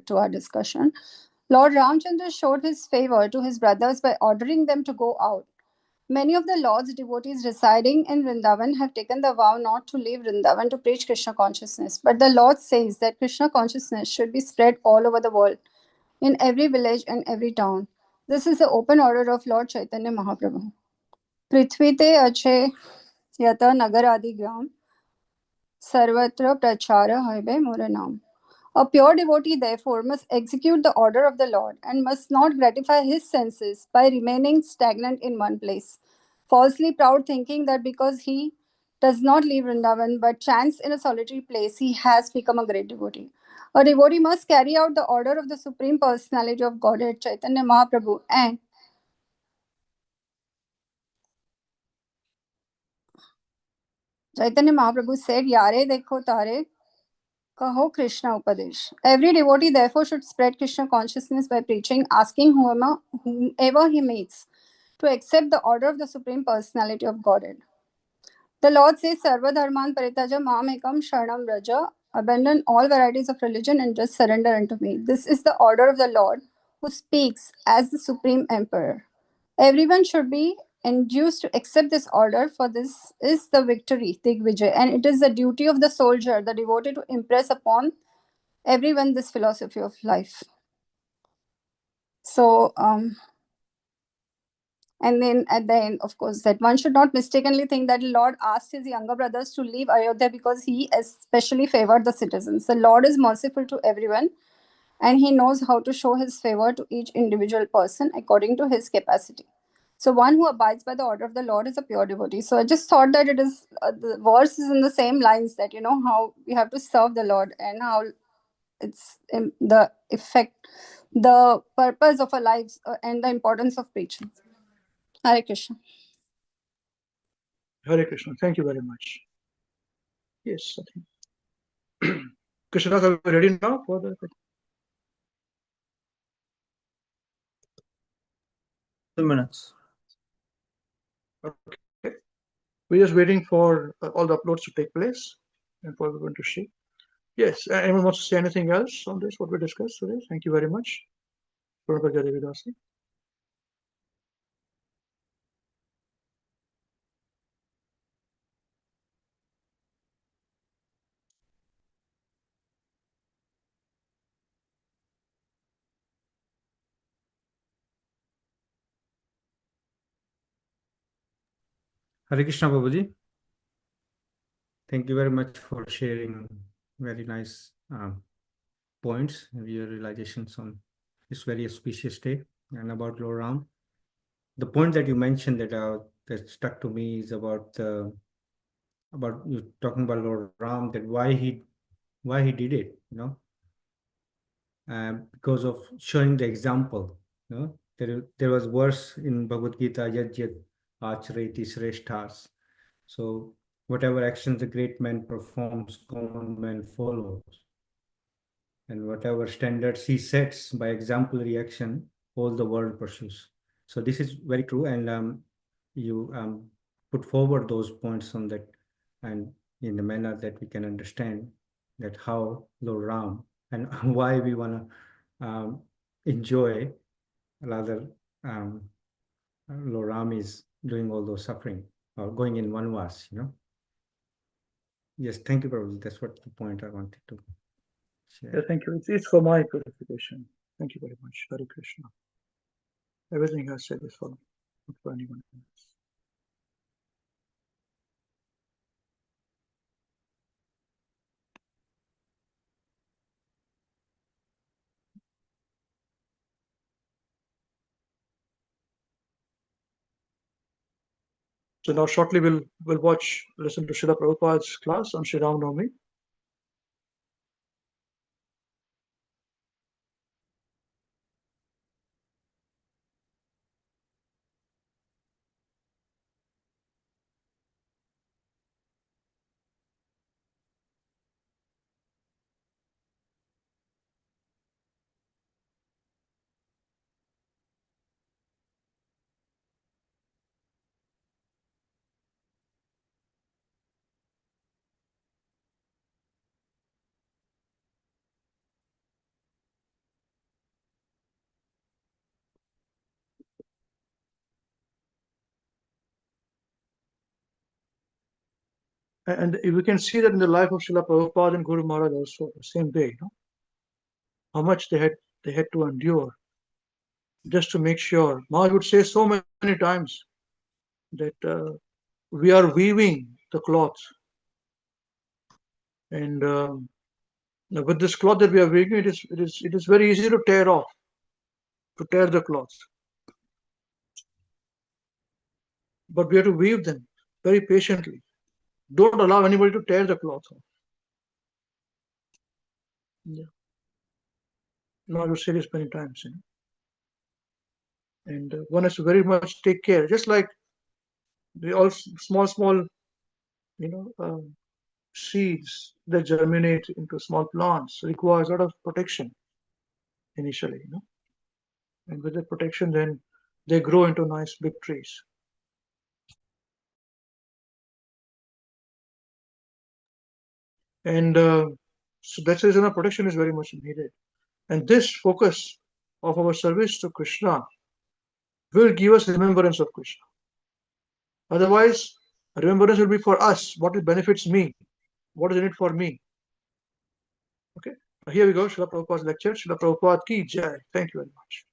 to our discussion. Lord Ramchandra showed his favor to his brothers by ordering them to go out. Many of the Lord's devotees residing in Vrindavan have taken the vow not to leave Vrindavan to preach Krishna consciousness. But the Lord says that Krishna consciousness should be spread all over the world, in every village and every town. This is the open order of Lord Chaitanya Mahaprabhu. Prithvite ache yata nagaradi gram sarvatra prachara haibe muranam. A pure devotee, therefore, must execute the order of the Lord and must not gratify his senses by remaining stagnant in one place, falsely proud, thinking that because he does not leave Vrindavan but chants in a solitary place, he has become a great devotee. A devotee must carry out the order of the Supreme Personality of Godhead, Chaitanya Mahaprabhu, and Chaitanya Mahaprabhu said, Yare dekho tare Kaho Krishna Upadesh. Every devotee therefore should spread Krishna consciousness by preaching, asking whomever he meets to accept the order of the Supreme Personality of Godhead. The Lord says, Sarva Dharman Paritaja Mam Ekam Sharanam Raja. Abandon all varieties of religion and just surrender unto me. This is the order of the Lord who speaks as the Supreme Emperor. Everyone should be induced to accept this order, for this is the victory, Digvijay, and it is the duty of the soldier, the devotee, to impress upon everyone this philosophy of life. So, and then at the end, of course, that one should not mistakenly think that the Lord asked his younger brothers to leave Ayodhya because he especially favored the citizens. The Lord is merciful to everyone, and he knows how to show his favor to each individual person according to his capacity. So one who abides by the order of the Lord is a pure devotee. So I just thought that it is the verse is in the same lines, that how we have to serve the Lord and how it's the effect, the purpose of our lives, and the importance of preaching. Hare Krishna. Hare Krishna. Thank you very much. Yes, I think. Krishna, are we ready now for the 2 minutes. Okay. We're just waiting for all the uploads to take place and for everyone to see. Yes, anyone wants to say anything else on this, what we discussed today? Thank you very much. Prabhupada Devidasi. Hare Krishna, Babaji. Thank you very much for sharing very nice points and your realizations on this very auspicious day and about Lord Ram. The point that you mentioned that stuck to me is about you talking about Lord Ram, that why he did it, because of showing the example. There was verse in Bhagavad Gita, Yad Yad Achareti Shreshthas. So whatever actions the great man performs, common man follows. And whatever standards he sets by exemplary action, all the world pursues. So this is very true, and you put forward those points on that, and in the manner that we can understand that how Lord Ram and why we want to enjoy, rather Lord Ram is doing all those suffering or going in Vanvas, Yes, thank you, Prabhuji. That's what the point I wanted to share. Yeah, thank you. It's for my purification. Thank you very much. Hare Krishna. Everything I said is for anyone else. So now shortly we'll listen to Srila Prabhupada's class on Sri Navami. And we can see that in the life of Srila Prabhupada and Guru Maharaj also, the same day, how much they had to endure just to make sure. Maharaj would say so many times that we are weaving the cloth, and with this cloth that we are weaving, it is very easy to tear the cloth. But we have to weave them very patiently. Don't allow anybody to tear the cloth off. Yeah. Maharaj would say this many times, and one has to very much take care. Just like the all small, seeds that germinate into small plants requires a lot of protection initially, and with the protection, then they grow into nice big trees. And so that's the reason our protection is very much needed. And this focus of our service to Krishna will give us remembrance of Krishna. Otherwise, remembrance will be for us, what it benefits me, what is in it for me. Okay, here we go, Srila Prabhupada's lecture. Srila Prabhupada ki jai. Thank you very much.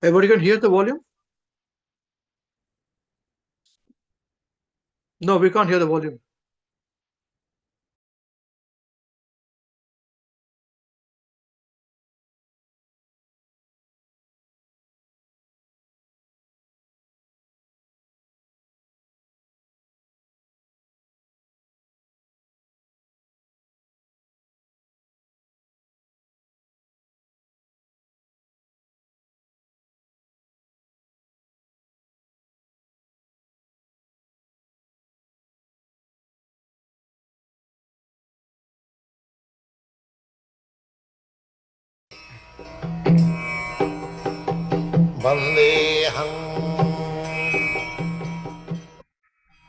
Everybody can hear the volume? No, we can't hear the volume.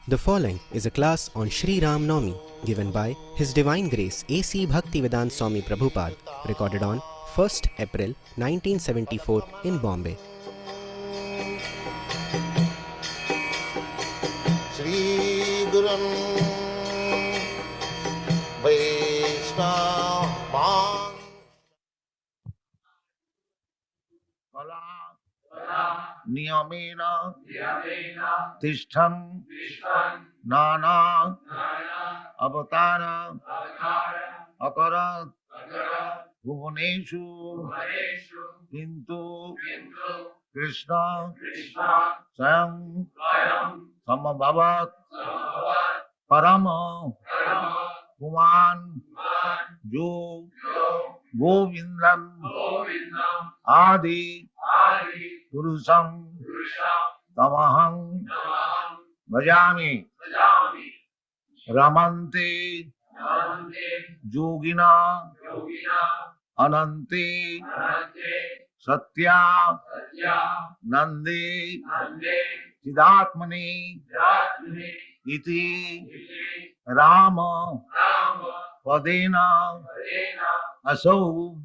The following is a class on Sri Ram Navami given by His Divine Grace A.C. Bhaktivedanta Swami Prabhupada, recorded on 1st April 1974 in Bombay. Sri Gurun Vaishnavan Niyamena Tishtan Nana Avatara Akarat Bhuvaneshu Kintu Krishna Sayam Samabhavat Parama Kuman Jo Govindam Adi Purusam Tamaham Bhajami Ramante Yogina Anante Satya Nande Siddhatmani Iti Rama Padena Asau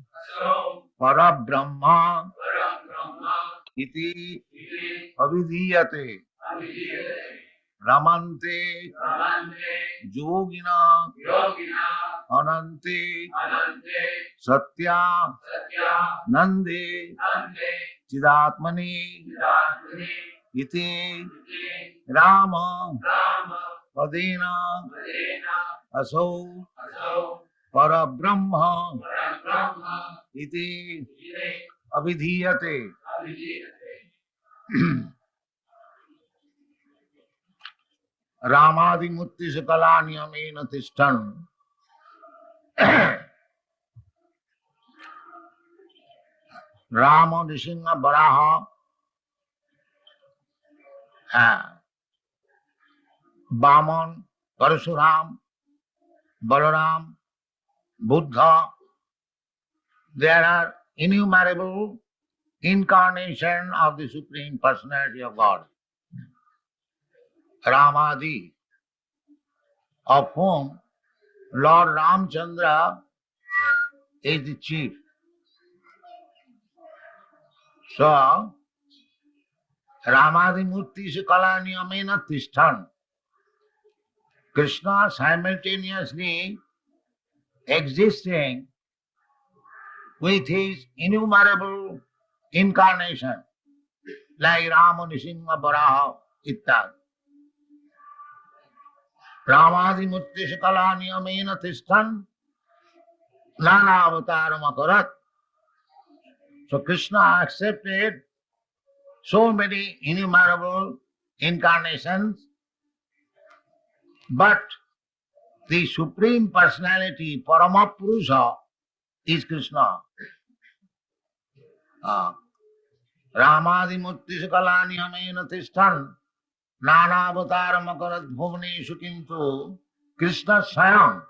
Parabrahma Iti Avidiyate Ramante Yogina Anante Satya Nande Siddhatmani Iti Rama Padena Asau Parabrahma Iti Avidiyate. Ramadi Mutti Sakalani Amena Tishtan. Rama Nishinga Baraha Baman, Parasuram, Balaram, Buddha. There are innumerable incarnation of the Supreme Personality of God, Ramadi, of whom Lord Ramchandra is the chief. So, Ramadi Murti Sakala Niyamena Tishtan. Krishna simultaneously existing with his innumerable incarnation, like Rama, Nisingha, Varaha, Ittad. Ramadi Murti Sakala Niyamena Tishtan. Nana Avataram Akarat. So Krishna accepted so many innumerable incarnations, but the Supreme Personality, Paramapurusha, is Krishna. Ramadi Murti Sakalani Amena Tishtan, Nana Avataram Akarat Bhuvneshu Kintu, Krishna Swayam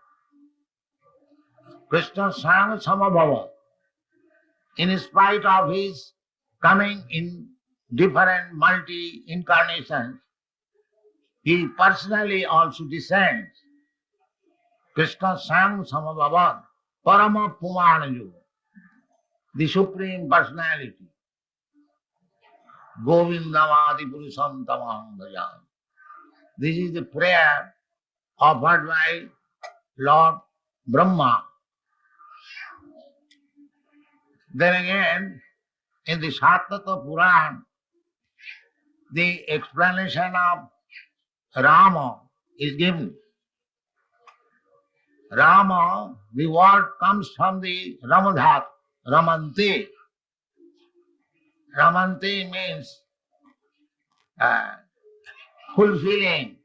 Samabhava. In spite of his coming in different multi-incarnations, he personally also descends. Krishna Swayam Samabhava, Parama Pumanaju, the Supreme Personality. Govindamadi Purusam Tamaham Bhajan. This is the prayer offered by Lord Brahma. Then again, in the Sattata Puran, the explanation of Rama is given. Rama, the word comes from the Ramadhat, Ramante. Ramante means fulfilling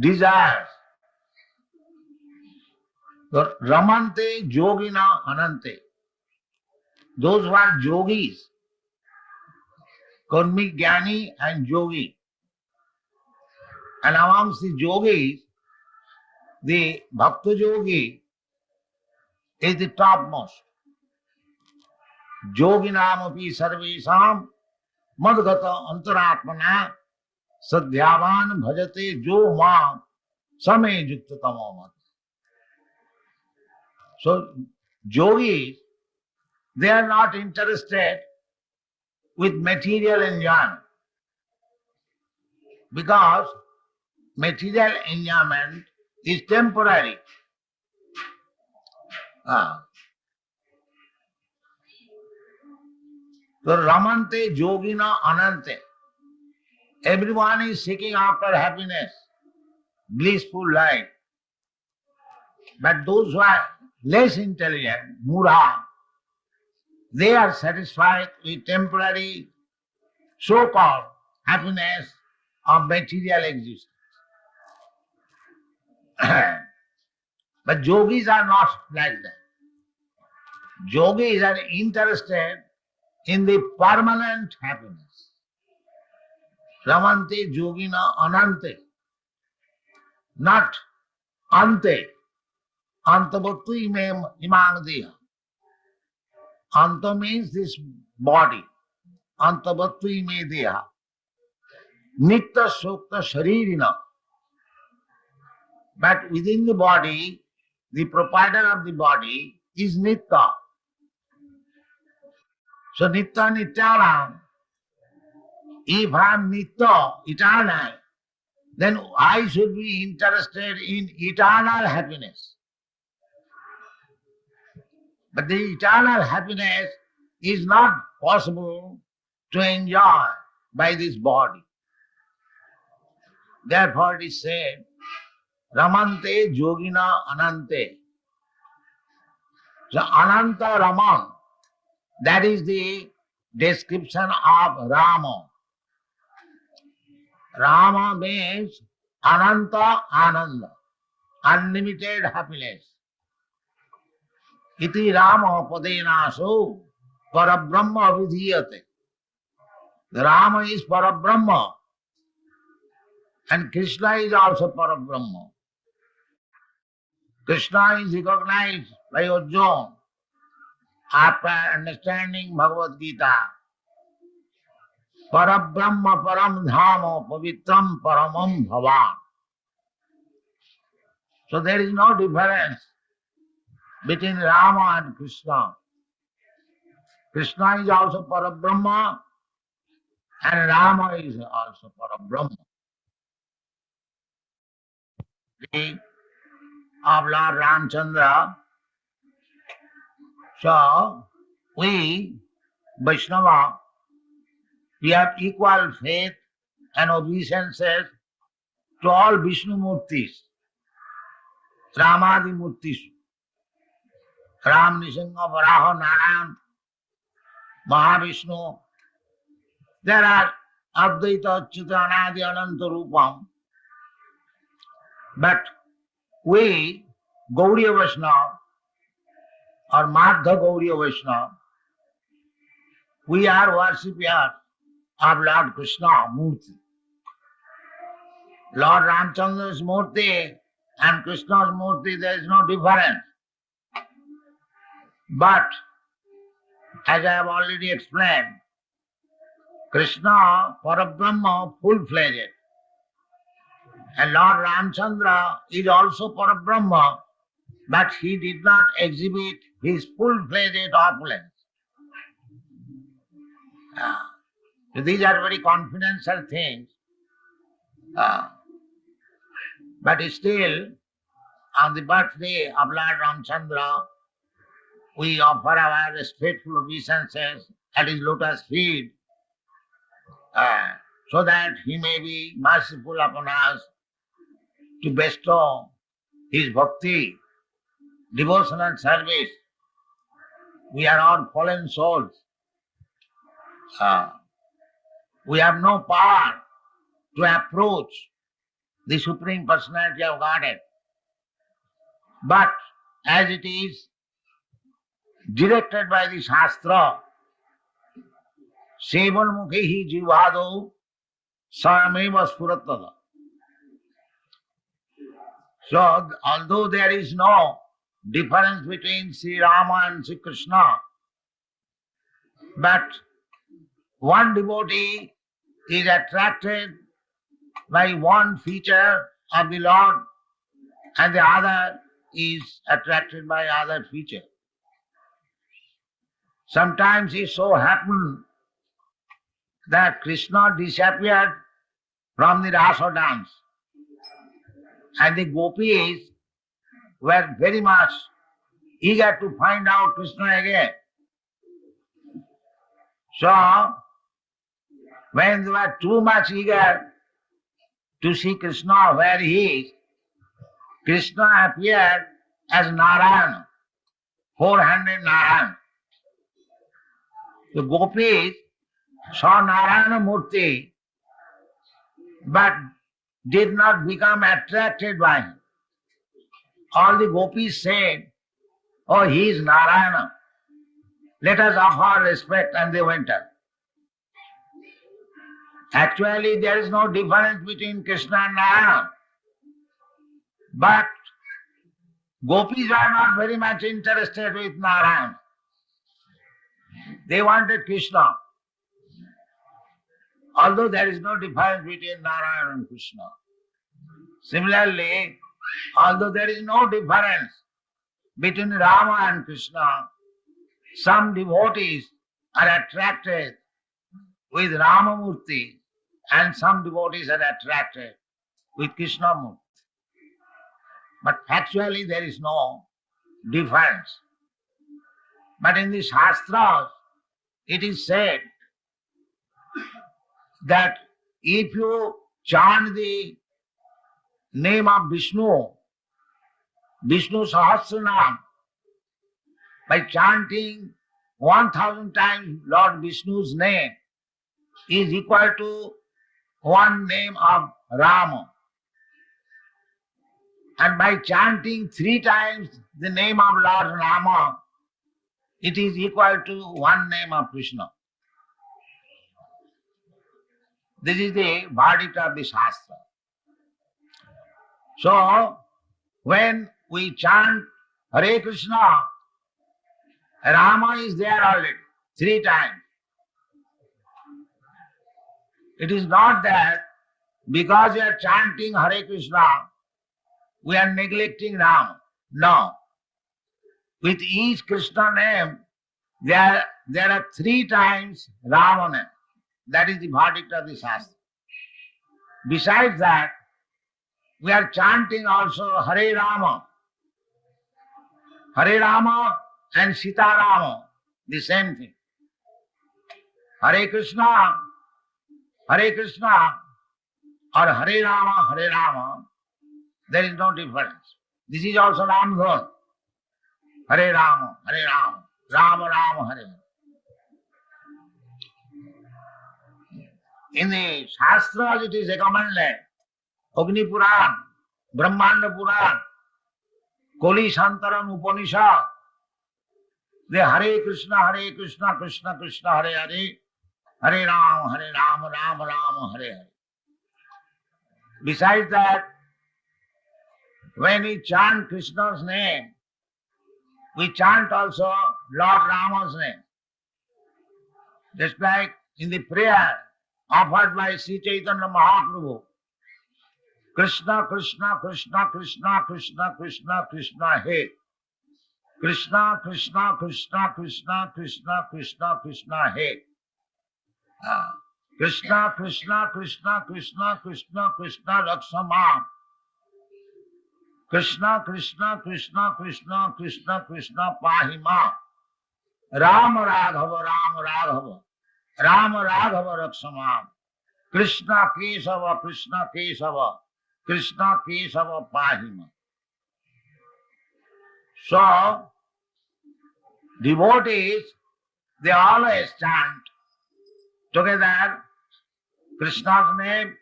desires. So, Ramante Yogina Anante. Those who are yogis, Karmi Jnani and Yogi. And amongst the yogis, the Bhakta Yogi is the topmost. Yoginam api sarvesam madgata antaratmana sadhyavan bhajate jo mam same yukta tamamat. So, yogis, they are not interested with material enjoyment because material enjoyment is temporary. So Ramante Yogina Anante. Everyone is seeking after happiness, blissful life. But those who are less intelligent, Mura, they are satisfied with temporary so-called happiness of material existence. But yogis are not like that. Yogis are interested in the permanent happiness. Ramante Yogina Anante, not Ante. Antavattu imang deha. Anta means this body. Antavattu ime deha. Nitta sokta sharirina. But within the body, the proprietor of the body is Nitta. So Nitta Nityanam. If I am Nitta, eternal, then I should be interested in eternal happiness. But the eternal happiness is not possible to enjoy by this body. Therefore it is said, Ramante Yogina Anante. So Ananta Raman, that is the description of Rama. Rama means Ananta Ananda, unlimited happiness. Iti Rama Padenaso Parabrahma Vidhiyate. The Rama is Parabrahma and Krishna is also Parabrahma. Krishna is recognized by Arjuna after understanding Bhagavad Gita. Parabrahma param dhama pavitram paramam bhavan. So there is no difference between Rama and Krishna. Krishna is also Parabrahma and Rama is also Parabrahma. Of Lord Ramchandra. So we, Vaishnava, we have equal faith and obeisances to all Vishnu Murtis, Ramadi Murtis, Ram, Nisingha, Varaha, Narayan, Mahavishnu. There are Advaita, Achyuta, Anadi, Ananta Rupam. But we, Gaudiya Vaishnava, or Madhya Gaudiya Vaishnava, we are worshippers of Lord Krishna Murti. Lord Ramchandra's Murti and Krishna's Murti, there is no difference. But, as I have already explained, Krishna, Parabrahma, full-fledged. And Lord Ramchandra is also Parabrahma, but he did not exhibit his full-fledged opulence. So these are very confidential things. But still, on the birthday of Lord Ramchandra, we offer our respectful obeisances at his lotus feet, so that he may be merciful upon us to bestow his bhakti, devotional service. We are all fallen souls. We have no power to approach the Supreme Personality of Godhead. But as it is directed by the Shastra, Sevanmukhi jivado sameva spuratada. So, although there is no difference between Sri Rama and Sri Krishna, but one devotee is attracted by one feature of the Lord and the other is attracted by other feature. Sometimes it so happened that Krishna disappeared from the Rasa dance and the gopis were very much eager to find out Krishna again. So, when they were too much eager to see Krishna where he is, Krishna appeared as Narayana, four-handed Narayana. The gopis saw Narayana Murti but did not become attracted by him. All the gopis said, "Oh, he is Narayana. Let us offer respect," and they went up. Actually, there is no difference between Krishna and Narayana. But gopis are not very much interested with Narayana. They wanted Krishna. Although there is no difference between Narayana and Krishna. Similarly, although there is no difference between Rama and Krishna, some devotees are attracted with Rama Murti and some devotees are attracted with Krishna Murti. But actually there is no difference. But in the Shastras, it is said that if you chant the name of Vishnu, Vishnu Sahasranam, by chanting 1000 times Lord Vishnu's name is equal to one name of Rama. And by chanting 3 times the name of Lord Rama, it is equal to one name of Krishna. This is the verdict of the Shastra. So, when we chant Hare Krishna, Rama is there already, 3 times. It is not that because we are chanting Hare Krishna, we are neglecting Rama. No. With each Krishna name, there are 3 times Rama name. That is the verdict of the Shastra. Besides that, we are chanting also Hare Rama. Hare Rama and Sita Rama, the same thing. Hare Krishna or Hare Rama, there is no difference. This is also Ram Dhan. Hare Rama, Rama Rama, Hare Hare. In the Shastras it is recommended, Agni Puran, Brahmanda Puran, Koli Santaran Upanishad, the Hare Krishna, Krishna Krishna, Hare Hare, Hare Rama, Rama Rama, Hare Hare. Besides that, when we chant Krishna's name, we chant also Lord Rama's name. Just like in the prayer offered by Sri Chaitanya Mahaprabhu, Krishna, Krishna, Krishna, Krishna, Krishna, Krishna, Krishna, He. Krishna, Krishna, Krishna, Krishna, Krishna, Krishna, Krishna, He. Krishna, Krishna, Krishna, Krishna, Krishna, Krishna, Lakshama. Krishna, Krishna, Krishna, Krishna, Krishna, Krishna, Pahima. Rama Raghava, Rama Raghava Rakshama. Krishna Kesava, Krishna Kesava, Krishna Kesava Pahima. So, devotees, they always chant together Krishna's name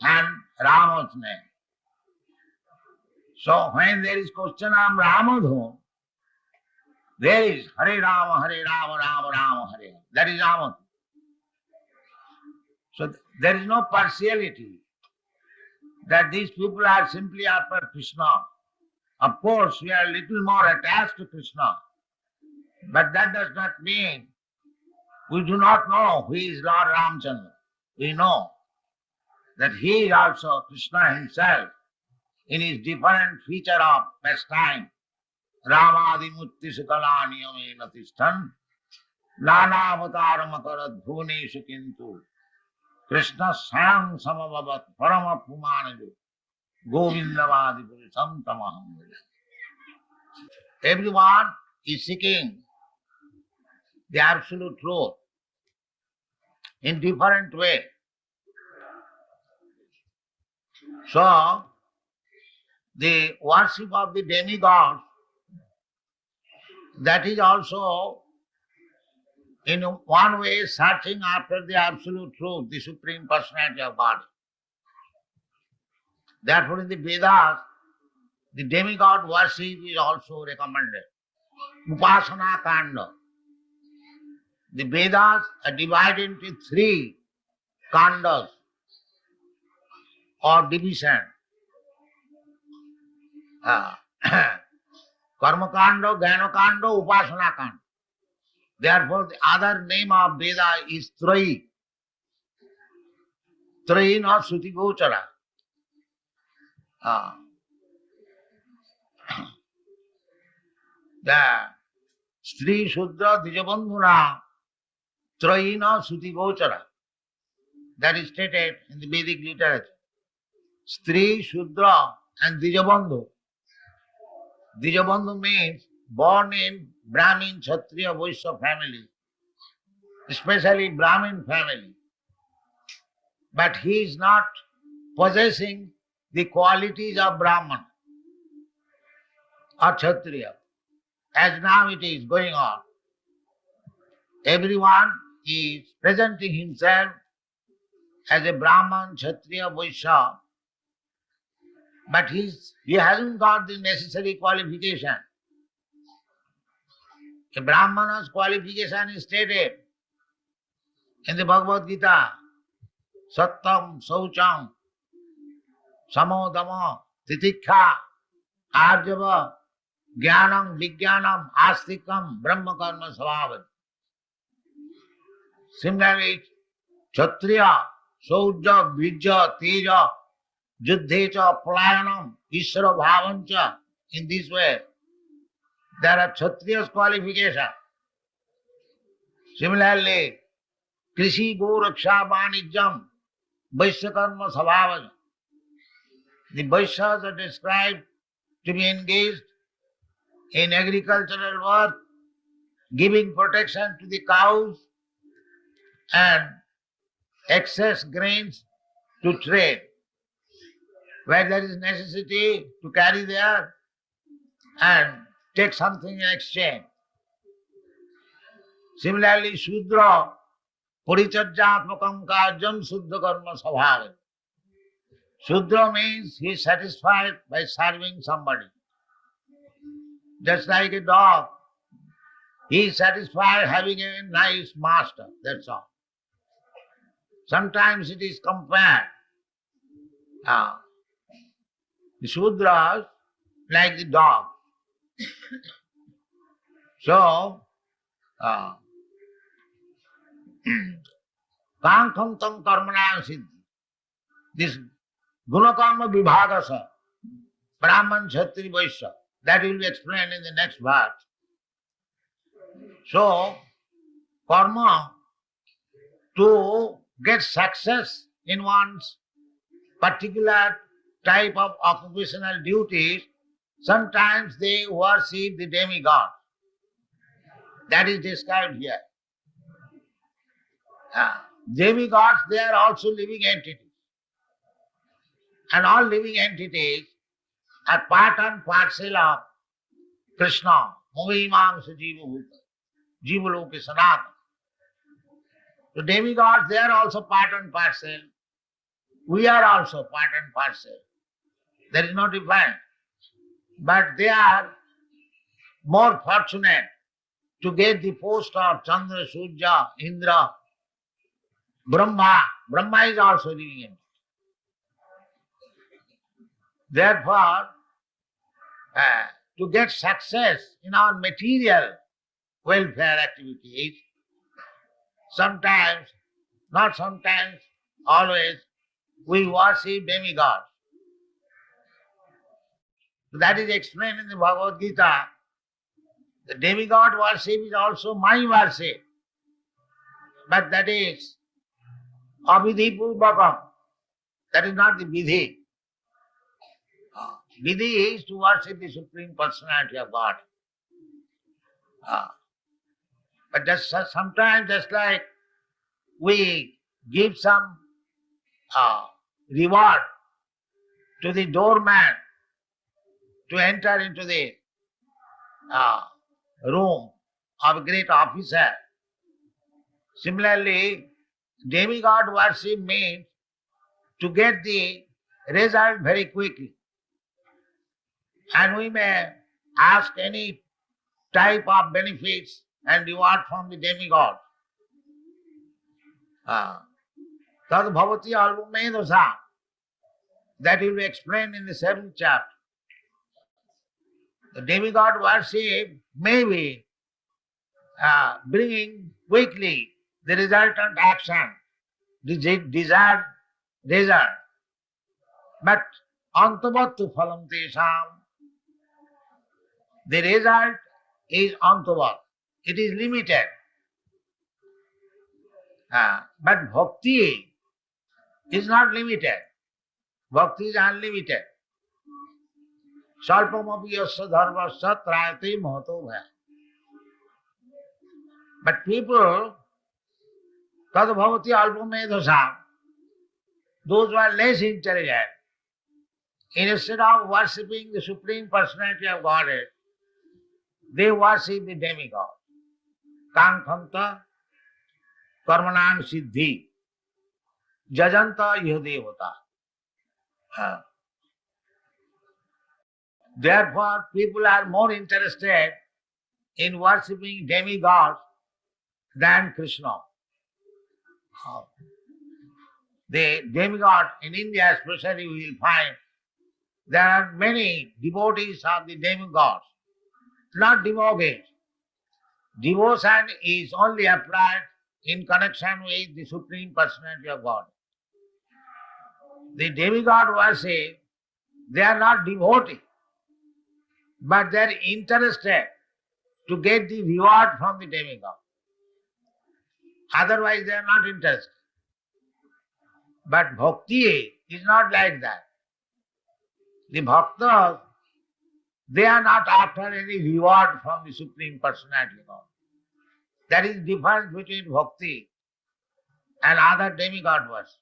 and Rama's name. So, when there is question of Ramadhan, there is Hare Rama, Rama Rama, Hare. That is Rama. So there is no partiality that these people are simply after Krishna. Of course, we are a little more attached to Krishna, but that does not mean we do not know who is Lord Ramchandra. We know that he is also Krishna himself in his different feature of pastime. Ramadi Mutti Sukala Niyamena Tishtan Nana Avataram Akarat Bhuneshu Kintu Krishna Sayam Samavavat Parama Pumanaju Govindavadi Purisam Tamaham. Everyone is seeking the absolute truth in different way. So, the worship of the demigods, that is also in one way searching after the absolute truth, the Supreme Personality of God. Therefore in the Vedas, the demigod worship is also recommended. Upasana Kanda. The Vedas are divided into 3 kandas or division. Karma Kanda, Jnana Kanda, Upasana Kanda. Therefore, the other name of Veda is Trayi. Trayi, not Suti Gochara. The Sri Shudra Dijabandhuna Trayina Suti Gochara. That is stated in the Vedic literature. Sri Shudra and Dijabandhu. Dijabandhu means born in Brahmin, Kshatriya, Vaishya family, especially Brahmin family. But he is not possessing the qualities of Brahman or Kshatriya, as now it is going on. Everyone is presenting himself as a Brahman, Kshatriya, Vaishya, but he hasn't got the necessary qualification. A Brahmana's qualification is stated in the Bhagavad Gita. Sattam, Saucham, Samodama, Titikha, Arjava, Jnanam, Vijnanam, Astikam, Brahma Karma Svabhat. Similarly, Kshatriya, Saudya, Vijja, Teja, Juddhecha, Palayanam, Ishvara Bhavancha. In this way, there are Kshatriya's qualification. Similarly, Krishi Go Raksha Vanijam, Vaishya Karma Sabhavana. The Vaishyas are described to be engaged in agricultural work, giving protection to the cows and excess grains to trade. Where there is necessity to carry there and take something in exchange. Similarly, Shudra, Parichajyatmakam Kajam Suddha Karma Sabhava. Shudra means he is satisfied by serving somebody. Just like a dog, he is satisfied having a nice master, that's all. Sometimes it is compared. The Shudras like the dog. So, Kankham tam karmanam siddhi. This gunakarma vibhagasa, Brahman, Kshatri, Vaishya, that will be explained in the next verse. So, karma, to get success in one's particular type of occupational duties, sometimes they worship the demigod. That is described here. Demigods, they are also living entities. And all living entities are part and parcel of Krishna, Movimamsa Jiva Bhuta, Jiva Loka Sanatana. The demigods, they are also part and parcel. We are also part and parcel. There is no difference. But they are more fortunate to get the post of Chandra, Surya, Indra, Brahma. Brahma is also living entity. Therefore, to get success in our material welfare activities, sometimes, not sometimes, always, we worship demigods. That is explained in the Bhagavad Gita. The demigod worship is also my worship. But that is avidhi purvakam. That is not the vidhi. Vidhi is to worship the Supreme Personality of God. But just sometimes, just like we give some reward to the doorman to enter into the room of a great officer. Similarly, demigod worship means to get the result very quickly. And we may ask any type of benefits and reward from the demigod. Tad bhavati albumedosa. That will be explained in the 7th chapter. The demigod worship may be bringing quickly the resultant action, the desired result. But antavattu phalam tesham, the result is antavat. It is limited. But bhakti is not limited. Bhakti is unlimited. Salpamapi yasya dharmasya trayate mahato bhaya. But people, tad bhavati alpamedhasam, those who are less intelligent, instead of worshipping the Supreme Personality of Godhead, they worship the demigod. Kankhanta karmanam siddhi jajanta yadevata. Therefore, people are more interested in worshipping demigods than Krishna. The demigod in India especially we will find There are many devotees of the demigods, not devotees. Devotion is only applied in connection with the Supreme Personality of God. The demigod worship, they are not devotees, but they are interested to get the reward from the demigod. Otherwise, they are not interested. But bhakti is not like that. The bhaktas, they are not after any reward from the Supreme Personality of God. That is the difference between bhakti and other demigod worship.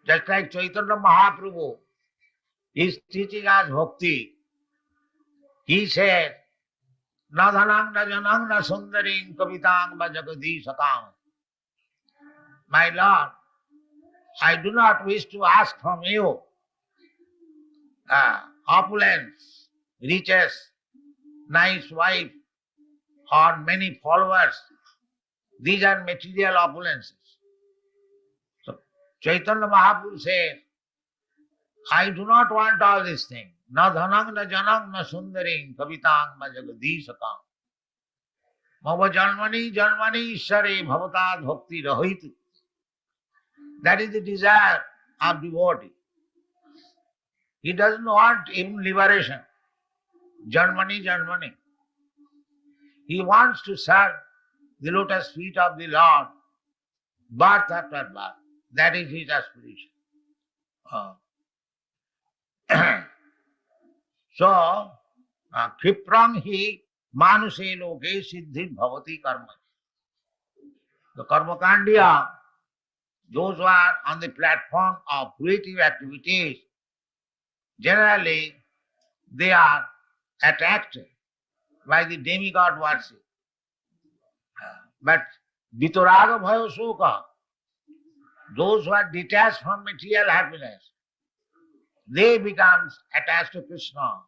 Just like Chaitanya Mahaprabhu is teaching us bhakti. He said, Na dhanang na janang na sundaring kavitang va jagadishakam. My Lord, I do not wish to ask from you opulence, riches, nice wife, or many followers. These are material opulences. So Chaitanya Mahaprabhu says, I do not want all these things. Na dhanang na janang na sundaring kavitang va jagadishakam. Mava janmani janmani ishare bhavatad bhakti rahitu. That is the desire of devotee. He doesn't want even liberation. Janmani, janmani. He wants to serve the lotus feet of the Lord, birth after birth. That is his aspiration. So, Kriprang hi manuse loke siddhi bhavati karma. The karma kandiya, those who are on the platform of creative activities, generally they are attracted by the demigod worship. But Vitaraga Bhaya Soka, those who are detached from material happiness, they become attached to Krishna.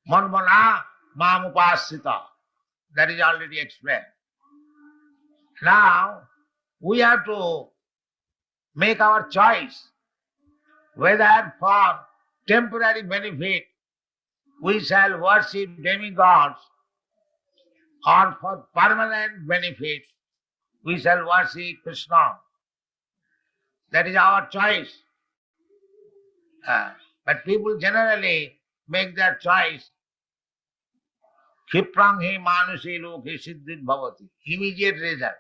Manmana mamupasita. That is already explained. Now, we have to make our choice whether for temporary benefit we shall worship demigods or for permanent benefit we shall worship Krishna. That is our choice. But people generally make their choice. Khiprang hi manuse loke siddhit bhavati. Immediate result.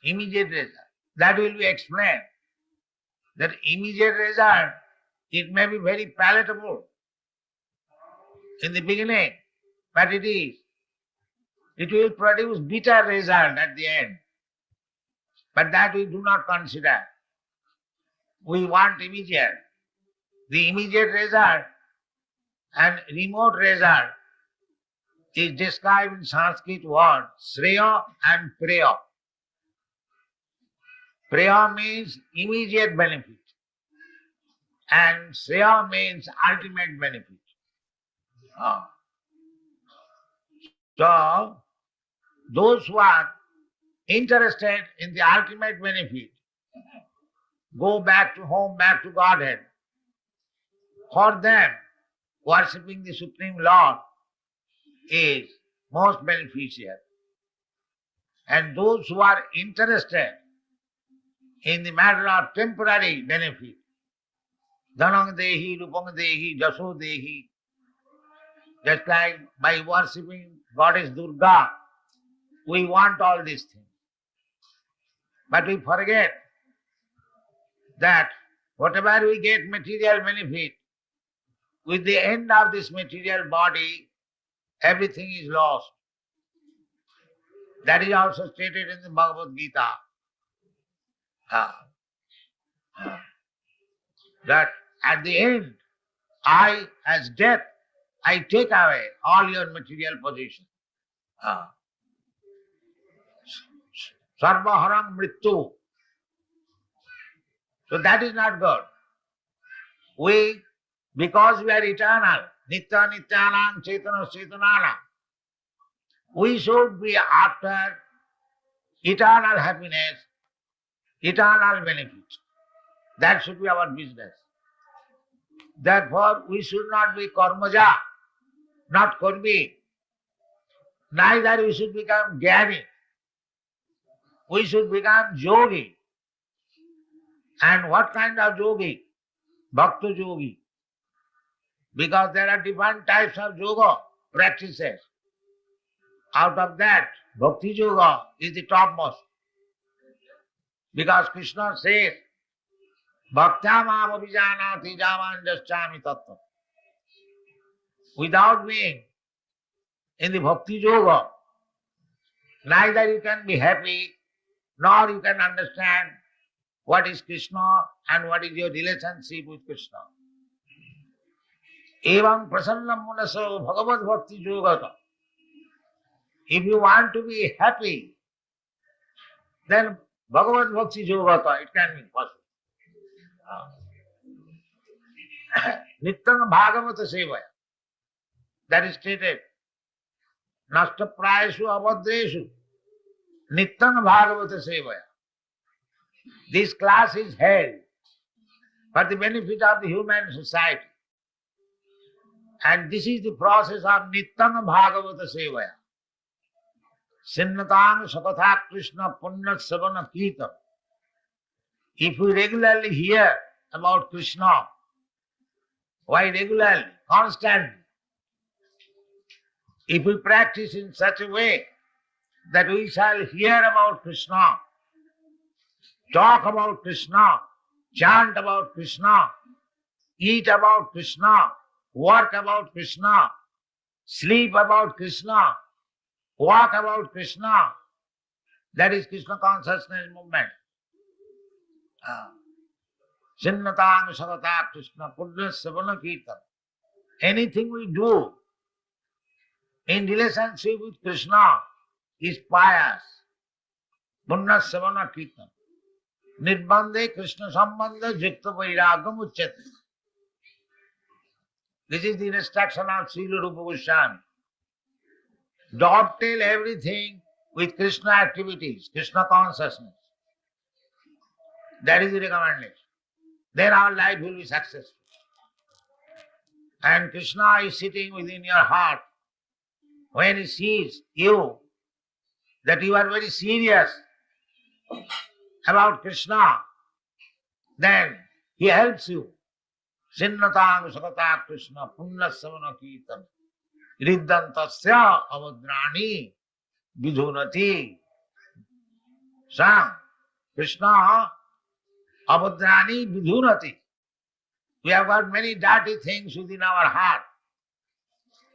Immediate result. That will be explained. That immediate result, it may be very palatable in the beginning, but it will produce bitter result at the end. But that we do not consider. We want immediate. The immediate result and remote result is described in Sanskrit word Shreya and Preya. Preya means immediate benefit and Shreya means ultimate benefit. So, those who are interested in the ultimate benefit go back to home, back to Godhead. For them, worshipping the Supreme Lord is most beneficial. And those who are interested in the matter of temporary benefit, dhanang dehi, rupang dehi, jaso dehi, just like by worshipping Goddess Durga, we want all these things. But we forget that whatever we get material benefit, with the end of this material body, everything is lost. That is also stated in the Bhagavad Gita. That at the end, I, as death, I take away all your material possessions. Sarvaharang mrityu. So that is not good. Because we are eternal, nitya nityanam chetana chetanana, we should be after eternal happiness, eternal benefit. That should be our business. Therefore, we should not be karmaja, not karmi. Neither we should become jnani. We should become yogi. And what kind of yogi? Bhakta yogi. Because there are different types of yoga practices. Out of that, bhakti yoga is the topmost. Because Krishna says, Bhakta mam abhijanati jaman jaschami tattva. Without being in the bhakti yoga, neither you can be happy, nor you can understand what is Krishna and what is your relationship with Krishna. Evam prasannam munaso bhagavad bhakti yogata. If you want to be happy, then Bhagavad Bhakti Yogata, it can be possible. Nityam Bhagavata Sevaya. That is stated. Nasta Prayashu Abhadreshu. Nityam Bhagavata Sevaya. This class is held for the benefit of the human society. And this is the process of Nityam Bhagavata Sevaya. Sinnatang Sakatha Krishna Punya Savana Kirtan. If we regularly hear about Krishna, why regularly, constantly? If we practice in such a way that we shall hear about Krishna, talk about Krishna, chant about Krishna, eat about Krishna, work about Krishna, sleep about Krishna, walk about Krishna, that is Krishna consciousness movement. Sinnatang Sagata Krishna Punya Savana Kirtan. Anything we do in relationship with Krishna is pious. Punya Savana Kirtan. Nirbandhe Krishna Sambandha Jikta Vairagam Uchyate. This is the instruction of Srila Rupa Goswami. Dovetail everything with Krishna activities, Krishna consciousness. That is the recommendation. Then our life will be successful. And Krishna is sitting within your heart. When he sees you, that you are very serious about Krishna, then he helps you. Sinnatang Sakata Krishna Punya Savana Kirtan Riddantasya Avadrani Vidhunati. Sang Krishna Avadrani Vidhunati. We have got many dirty things within our heart.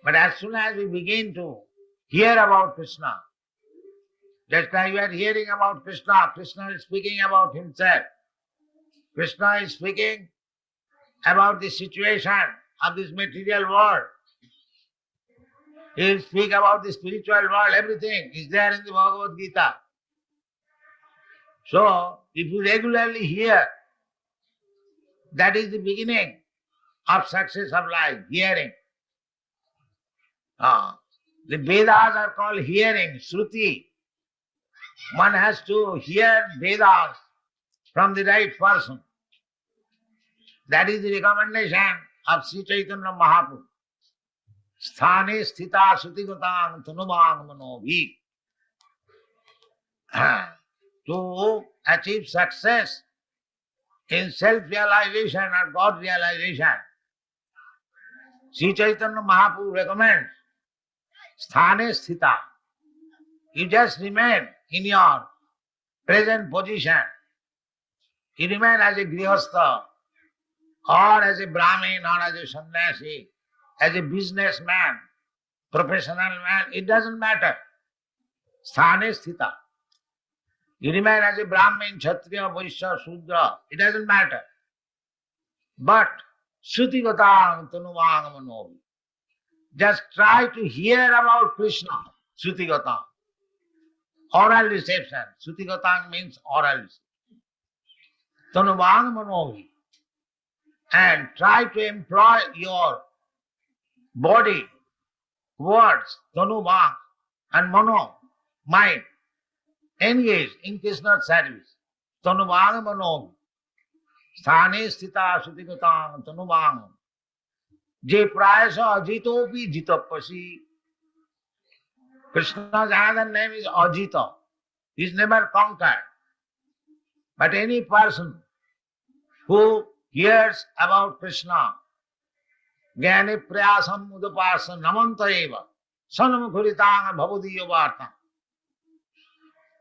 But as soon as we begin to hear about Krishna, just like we are hearing about Krishna, Krishna is speaking about himself. Krishna is speaking about the situation of this material world. He will speak about the spiritual world, everything is there in the Bhagavad Gita. So, if you regularly hear, that is the beginning of success of life, hearing. The Vedas are called hearing, Shruti. One has to hear Vedas from the right person. That is the recommendation of Sri Chaitanya Mahaprabhu. Sthane sthita sutigatang tanubang manobhi. To achieve success in self-realization or God-realization, Sri Chaitanya Mahaprabhu recommends sthane sthita. You just remain in your present position. You remain as a grihastha, or as a Brahmin, or as a sannyasi, as a businessman, professional man, it doesn't matter. Sthane sthita. You remain as a Brahmin, Kshatriya, Vaishya, Shudra, it doesn't matter. But Shruti-gatang tanuvang manovi. Just try to hear about Krishna, Shruti-gatang. Oral reception. Shruti-gatang means oral reception. Tanuvang manovi. And try to employ your body, words, tanuvang, and mano, mind. Engage in Krishna's service. Tanuvang manovi. sthane sthita sutigatan tanubang je prayasa ajitopi jitapasi. Krishna's another name is Ajita. He is never conquered. But any person who hears about Krishna, Jnani Prayasam Udapasa Namanta Eva, Sanamukhuritanga Bhavadiya Varta,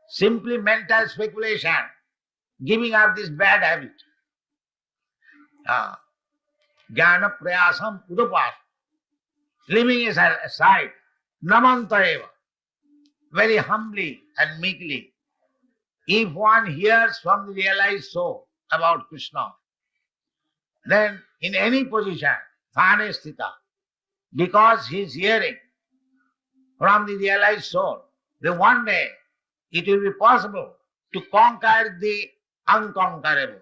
simply mental speculation, giving up this bad habit. Jnana Prayasam Udapasa, leaving it aside, Namanta Eva, very humbly and meekly. If one hears from the realized soul about Krishna, then in any position, Thane Sthita, because he is hearing from the realized soul, then one day it will be possible to conquer the unconquerable.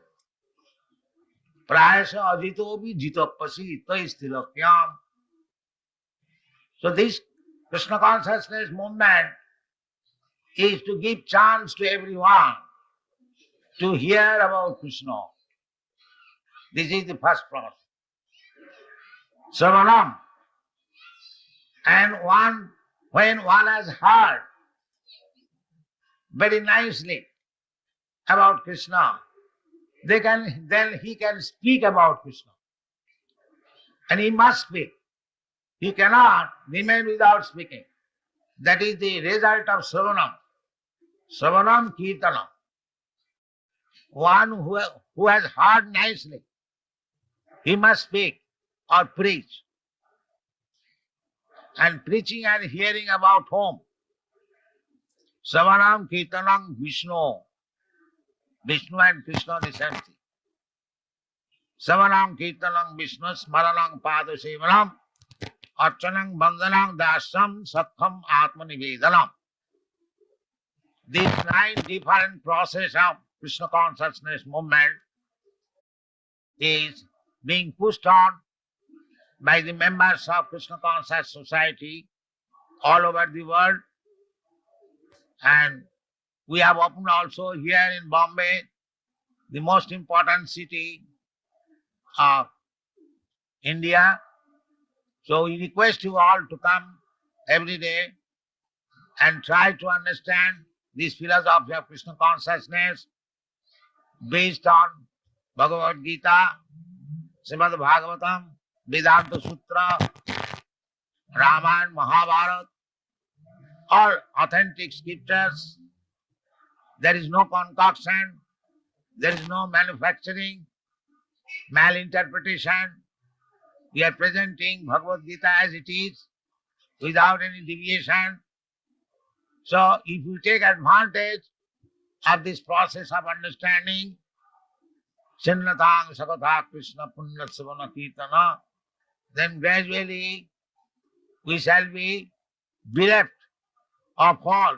Prayasa ajitopi jitapasi taistilakyam. So this Krishna consciousness movement is to give chance to everyone to hear about Krishna. This is the first process. Savanam. And when one has heard very nicely about Krishna, then he can speak about Krishna. And he must speak. He cannot remain without speaking. That is the result of Savanam. Savanam Kirtanam. One who has heard nicely, he must speak or preach. And preaching and hearing about whom? Savanam Kirtanam Vishnu. Vishnu and Krishna the same thing. Savanam Kirtanam Vishnu Smaranam Pada Sevanam Archanam Bandhanam Dasam Sakham Atmanivedanam. These 9 different processes of Krishna consciousness movement is being pushed on by the members of Krishna Conscious Society all over the world. And we have opened also here in Bombay, the most important city of India. So we request you all to come every day and try to understand this philosophy of Krishna consciousness based on Bhagavad Gita, Srimad Bhagavatam, Vedanta Sutra, Rama and Mahabharata, all authentic scriptures. There is no concoction, there is no manufacturing, malinterpretation. We are presenting Bhagavad Gita as it is, without any deviation. So if you take advantage of this process of understanding, Chinnatang Sakatha Krishna Punya Savana Kirtana, then gradually we shall be bereft of all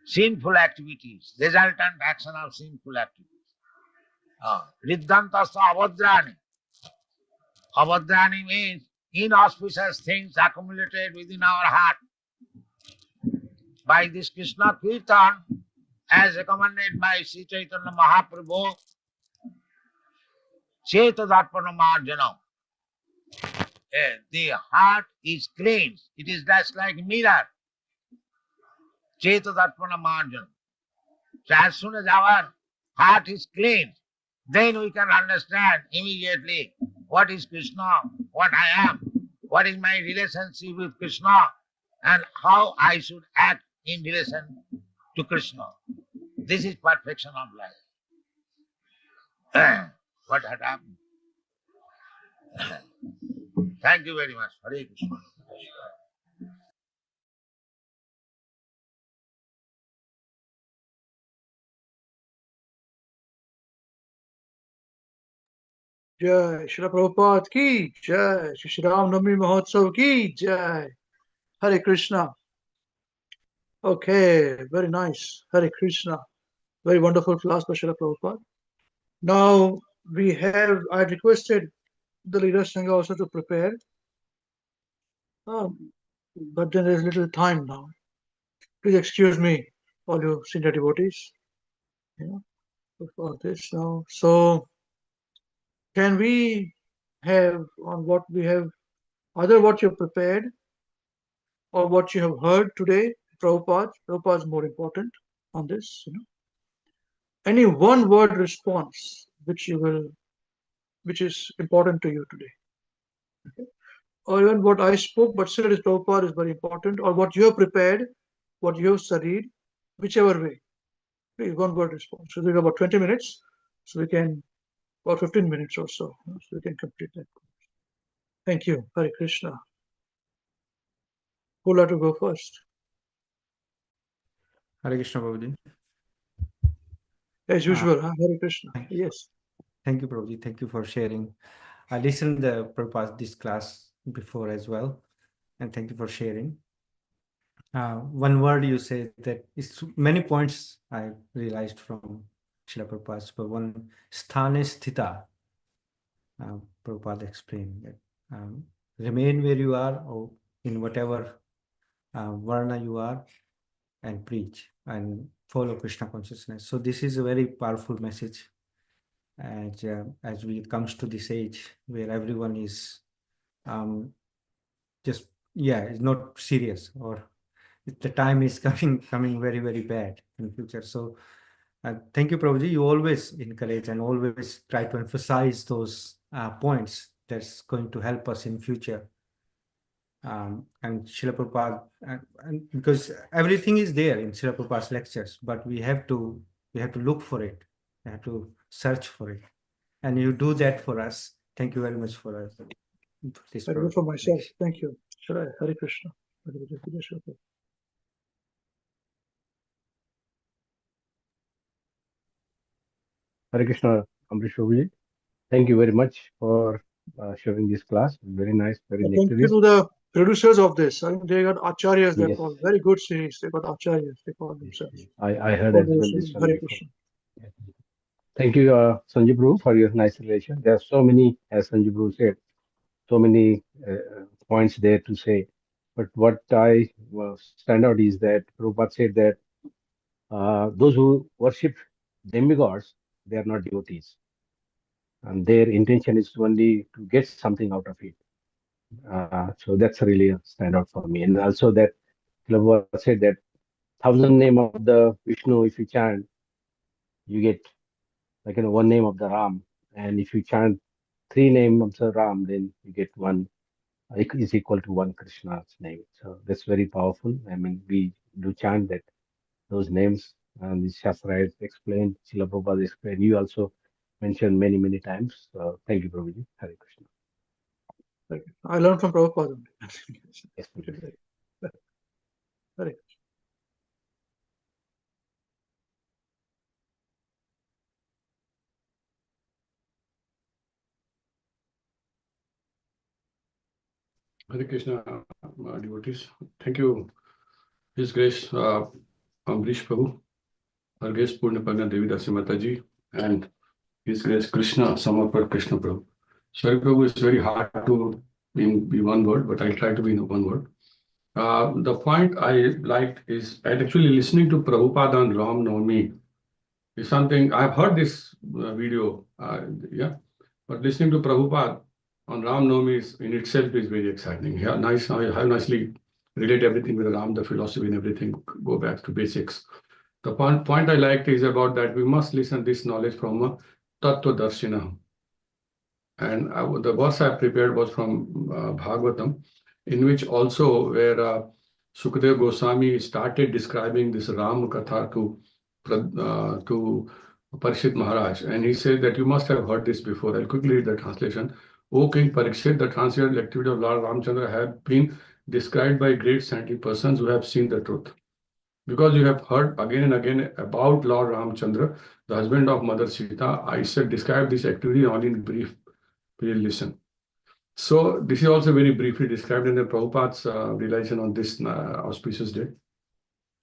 sinful activities, resultant action of sinful activities. Riddhantasa avadrani. Avadrani means inauspicious things accumulated within our heart. By this Krishna Kirtan, as recommended by Sri Chaitanya Mahaprabhu, Chetadarpana Marjanam. The heart is cleansed. It is just like a mirror. Chetadarpana Marjanam. So as soon as our heart is cleansed, then we can understand immediately what is Krishna, what I am, what is my relationship with Krishna, and how I should act in relation to Krishna. This is perfection of life. What had happened? Thank you very much. Hare Krishna. Jai Srila Prabhupada ki Jai, Shri Ram Navami Mahotsav ki Jai. Hare Krishna. Okay, very nice. Hare Krishna. Very wonderful class by Srila Prabhupada. Now I had requested the leader Sangha also to prepare, but then there's little time now. Please excuse me, all you senior devotees, for this now. So can we have on what we have, either what you've prepared or what you have heard today, Prabhupada is more important on this, any one word response which is important to you today. Okay? Or even what I spoke, but still is Prabhupada is very important, or what you have prepared, what you have studied, whichever way. Please, one word response. So we have about 20 minutes, so we can, about 15 minutes or so we can complete that. Thank you. Hare Krishna. Who would like to go first? Hare Krishna, Prabhuji. As usual, Hare Krishna. Yes. Thank you, Prabhuji. Thank you for sharing. I listened to Prabhupada this class before as well, and thank you for sharing. One word you say that is many points I realized from Srila Prabhupada, but one sthane sthita, Prabhupada explained that remain where you are or in whatever varna you are and preach and follow Krishna consciousness. So this is a very powerful message as we comes to this age where everyone is just is not serious, or the time is coming very, very bad in future. So thank you, Prabhuji. You always encourage and always try to emphasize those points that's going to help us in future. And Srila Prabhupada, and because everything is there in Srila Prabhupada's lectures, but we have to look for it. We have to search for it, and you do that for us. Thank you very much for us. I do for myself. Thank you. Hare Krishna. Hare Krishna, Amrish Prabhuji. Thank you very much for showing this class. Very nice, very Thank you nectarine. to the producers of this. I think they got acharyas. They Yes. call very good series. They got acharyas. They call themselves. I heard as well this one Hare before. Krishna. Thank you, Sanjay Prabhu, for your nice relation. There are so many, as Sanjay Prabhu said, so many points there to say. But what I stand out is that Prabhupada said that those who worship demigods, they are not devotees. And their intention is only to get something out of it. So that's really a standout for me. And also that Prabhupada said that 1,000 name of the Vishnu, if you chant, you get like one name of the Ram. And if you chant 3 names of the Ram, then you get one is equal to 1 Krishna's name. So that's very powerful. I mean, we do chant that those names, and the Shastra has explained, Srila Prabhupada explained. You also mentioned many, many times. So thank you, Prabhuji. Hare Krishna. I learned from Prabhupada. Yes, Prabhuji. Hare. Hare Krishna, devotees. Thank you, His Grace Amrish Prabhu, Her Grace Purna Pragna Devi Dasi Mataji, and His Grace Krishna, Samarpat Krishna Prabhu. Sorry, Prabhu, it's very hard to be one word, but I'll try to be in one word. The point I liked is actually listening to Prabhupada on Ram Navami is something I've heard this video, but listening to Prabhupada on Ram Navami in itself is very exciting. Yeah, nice. How nicely relate everything with Ram, the philosophy and everything, go back to basics. The point I liked is about that we must listen this knowledge from a Tattva Darshina. And the verse I prepared was from Bhagavatam, in which also where Sukadeva Goswami started describing this Ram Katha to Parikshit Maharaj. And he said that you must have heard this before. I'll quickly read the translation. O King Parikshit, the transcendental activity of Lord Ramchandra have been described by great scientific persons who have seen the truth. Because you have heard again and again about Lord Ramchandra, the husband of Mother Sita, I said describe this activity only in brief. Please listen. So this is also very briefly described in the Prabhupada's realization on this auspicious day.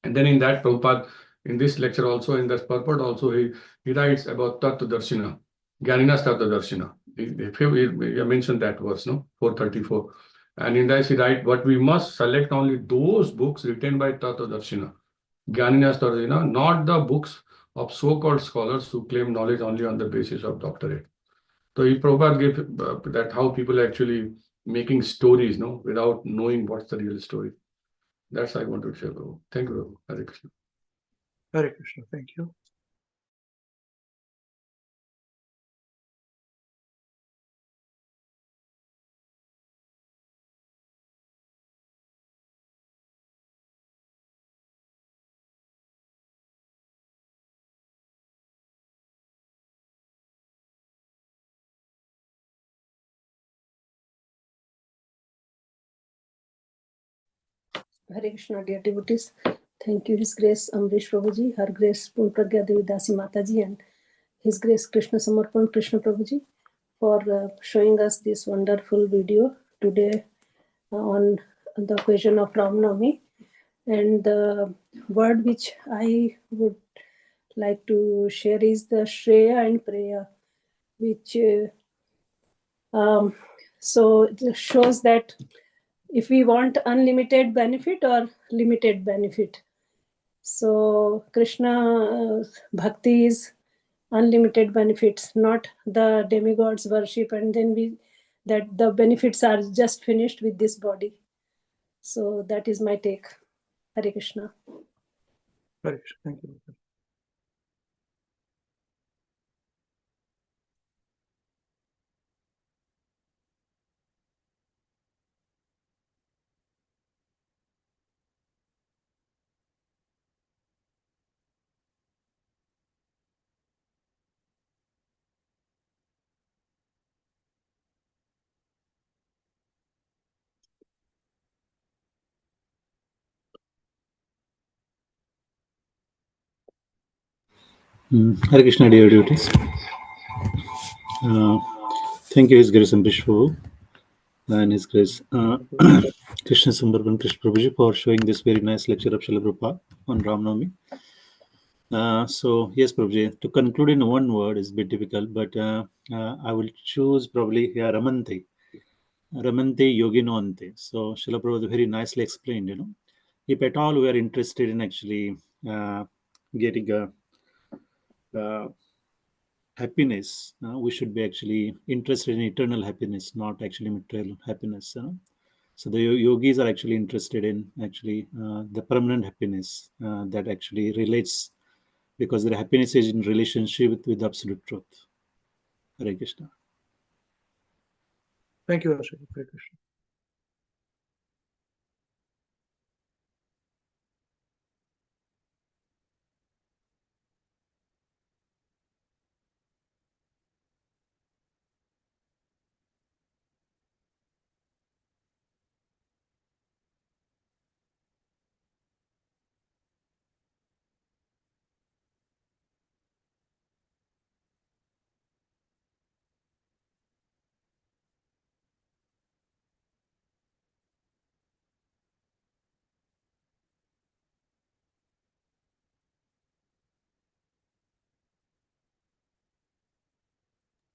And then in that Prabhupada, in this lecture also, in this purport also, he writes about Tattva Darshina, Jnaninas Tattva Darshina. He mentioned that verse, no? 434. And in that he writes, but we must select only those books written by Tattva Darshina, Jnaninas Tattva Darshina, not the books of so-called scholars who claim knowledge only on the basis of doctorate. So Prabhupada gave that how people actually making stories, no, without knowing what's the real story. That's I wanted to share, Prabhu. Thank you, Prabhu. Hare Krishna. Hare Krishna. Thank you. Hare Krishna, dear devotees. Thank you, His Grace Amrish Prabhuji, Her Grace Punpragya Devidasi Mataji, and His Grace Krishna Samarpan Krishna Prabhuji for showing us this wonderful video today on the occasion of Ram Navami. And the word which I would like to share is the Shreya and Preya, which so it shows that if we want unlimited benefit or limited benefit. So Krishna bhakti is unlimited benefits, not the demigods worship, and then that the benefits are just finished with this body. So that is my take. Hare Krishna. Hare Krishna. Thank you. Hare Krishna, dear devotees. Thank you, His Grace Amrish Prabhu and His Grace Krishna Sambarpan Krishna Prabhuji for showing this very nice lecture of Srila Prabhupada on Ram Navami. So, yes, Prabhuji, to conclude in one word is a bit difficult, but I will choose probably here Ramante. Ramante Yogino Ante. So, Srila Prabhupada very nicely explained, if at all we are interested in actually getting a happiness, we should be actually interested in eternal happiness, not actually material happiness. So the yogis are actually interested in actually the permanent happiness that actually relates, because their happiness is in relationship with absolute truth. Hare Krishna. Thank you, Asha. Hare Krishna.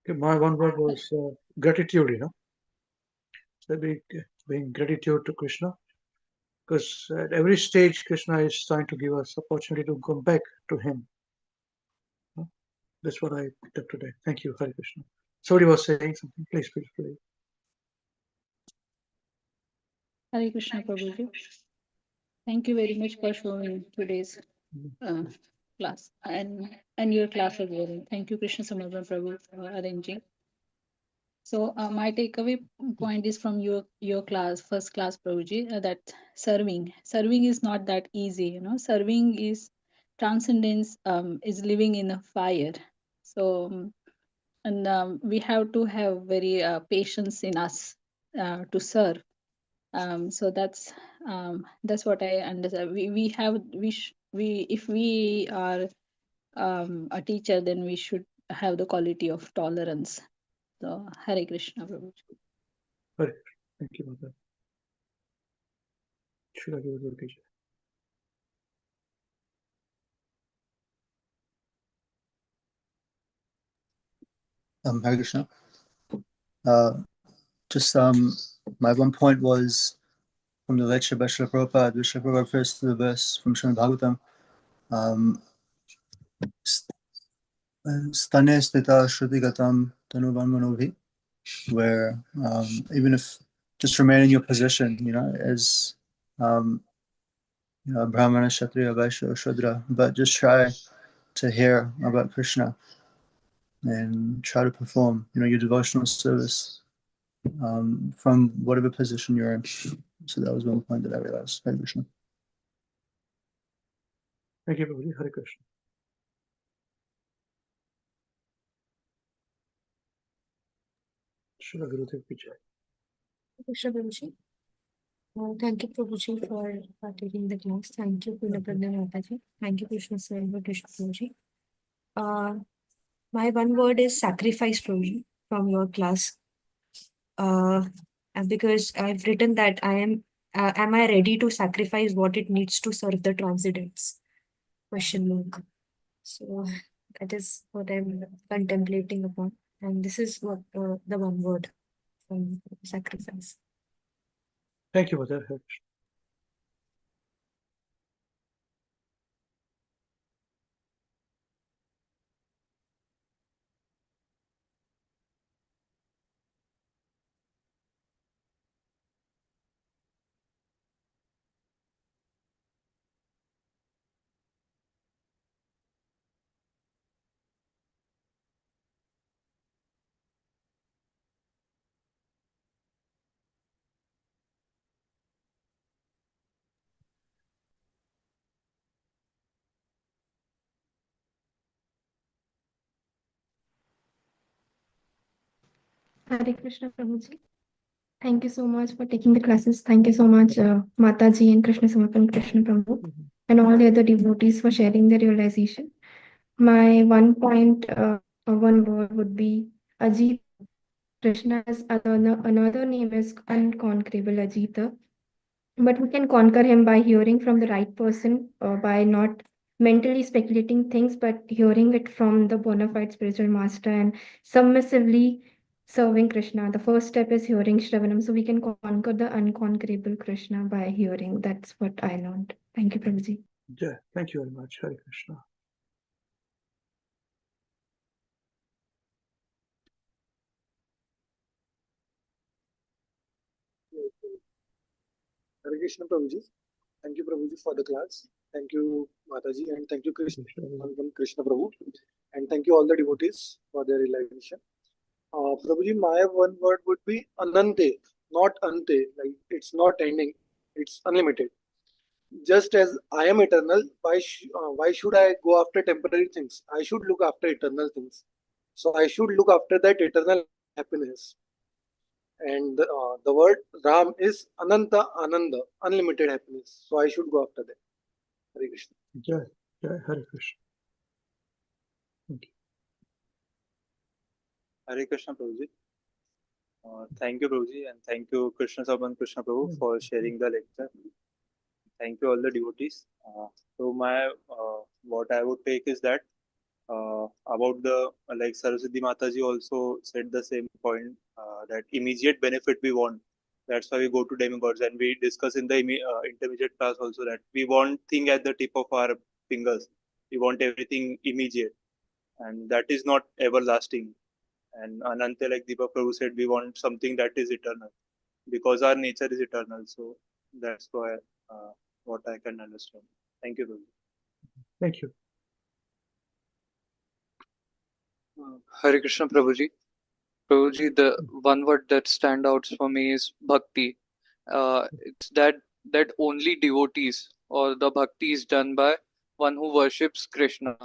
Okay, my one word was gratitude, So being gratitude to Krishna, because at every stage Krishna is trying to give us opportunity to go back to Him. That's what I picked up today. Thank you, Hare Krishna. Somebody was saying something. Please feel free. Hare Krishna Prabhuji. Thank you very much for showing today's class and your class as well. Thank you, Krishna Samarpan Prabhu, for arranging. So my takeaway point is from your class, first class Prabhuji, that serving is not that easy. Serving is transcendence, is living in a fire. So and we have to have very patience in us to serve. So that's what I understand. We if we are a teacher, then we should have the quality of tolerance. So Hare Krishna Prabhu. Hare. Thank you, Mother. Should I give it to teacher? Hare Krishna. Just my one point was from the lecture by Srila Prabhupada. Srila Prabhupada refers to the verse from Srimad Bhagavatam. Stane stita shrudigatam Tanuvan Manovi, where even if just remain in your position, as Brahmana, Kshatriya, Vaishya, or Shudra, but just try to hear about Krishna and try to perform, your devotional service from whatever position you're in. So that was one point that I realized. Hare Krishna. Thank you, Prabhuji. Hare Krishna. Srila Gurudev ki jai. Krishna Prabhuji. Thank you, Prabhuji, for taking the class. Thank you, Puna Prabhupada Mataji. Thank you, Krishna Sir, Krishna Prabhuji. My one word is sacrifice, Prabhuji, from your class. Because I've written that am I ready to sacrifice what it needs to serve the transcendence? Question mark. So that is what I'm contemplating upon. And this is what the one word from sacrifice. Thank you for that, Hare Krishna. Hare Krishna Prabhuji. Thank you so much for taking the classes. Thank you so much, Mataji and Krishna Samarpan Krishna Prabhu, and all the other devotees for sharing their realization. My one point, or one word would be Ajit. Krishna's another name is unconquerable Ajita. But we can conquer him by hearing from the right person, by not mentally speculating things, but hearing it from the bona fide spiritual master and submissively serving Krishna. The first step is hearing Shravanam, so we can conquer the unconquerable Krishna by hearing. That's what I learned. Thank you, Prabhuji. Yeah, thank you very much. Hare Krishna. Hare Krishna Prabhuji. Thank you, Prabhuji, for the class. Thank you, Mataji, and thank you, Krishna Prabhu. And thank you, all the devotees, for their realization. Prabhuji, my one word would be Anante, not Ante. Like, it's not ending, it's unlimited. Just as I am eternal, why should I go after temporary things? I should look after eternal things. So I should look after that eternal happiness. And the word Ram is Ananta Ananda, unlimited happiness. So I should go after that. Hare Krishna. Jai, Jai, Hare Krishna. Thank you. Hare Krishna Prabhuji. Thank you, Prabhuji, and thank you, Krishna Saban Krishna Prabhu, for sharing the lecture. Thank you, all the devotees. So my what I would take is that about the like Saraswati Mataji also said the same point, that immediate benefit we want. That's why we go to demigods, and we discuss in the intermediate class also that we want thing at the tip of our fingers. We want everything immediate, and that is not everlasting. And Anante, like Deepak Prabhu said, we want something that is eternal, because our nature is eternal. So that's why what I can understand. Thank you, Prabhu. Thank you. Hare Krishna Prabhuji. Prabhuji, the one word that stands out for me is bhakti. It's that only devotees or the bhakti is done by one who worships Krishna,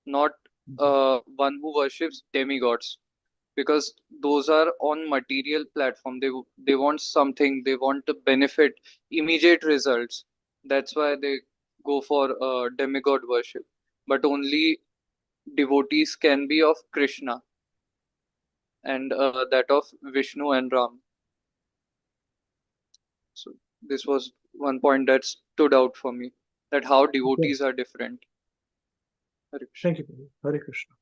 not one who worships demigods, because those are on material platform. They want something, they want to benefit, immediate results. That's why they go for demigod worship. But only devotees can be of Krishna and that of Vishnu and Ram. So this was one point that stood out for me, that how devotees are different. Hare Krishna. Thank you, Prabhu. Hare Krishna.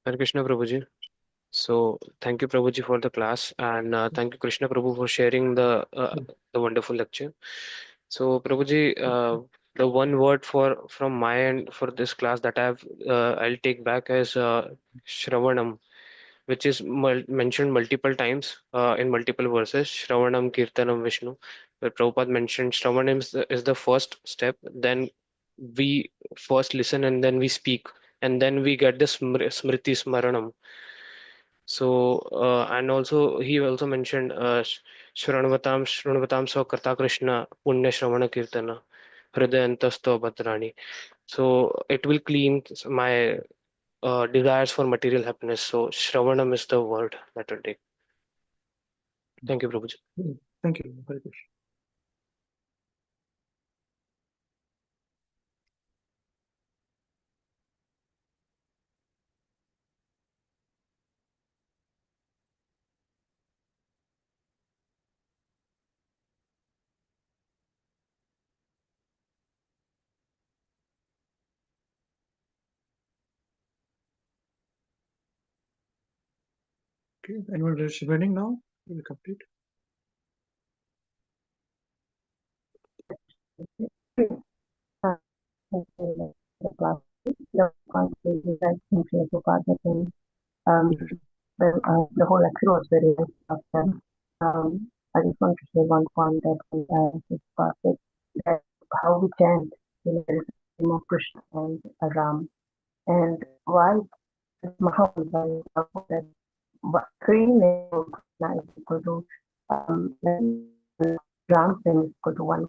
Hare Krishna Prabhuji. So thank you Prabhuji for the class, and thank you Krishna Prabhu for sharing the wonderful lecture. So Prabhuji, the one word from my end for this class that I'll take back is Shravanam, which is mentioned multiple times in multiple verses. Shravanam, Kirtanam, Vishnu. Where Prabhupada mentioned Shravanam is the first step. Then we first listen and then we speak, and then we get the Smriti Smaranam. So and also he also mentioned Shranvatam Sakarta Krishna Punya Shravana Kirtana Hridayantasto Bhadrani. So it will clean my desires for material happiness. So Shravanam is the word that will take. Thank you, Prabhuji. Thank you. Hare Krishna. Okay, anyone is remaining now? We will complete. The whole lecture was very nice. I just want to say one point that is perfect, that how we chant, there is the name of Krishna and Ram, and why Mahabharata that three names of Krishna is equal to Ram's name is equal to one.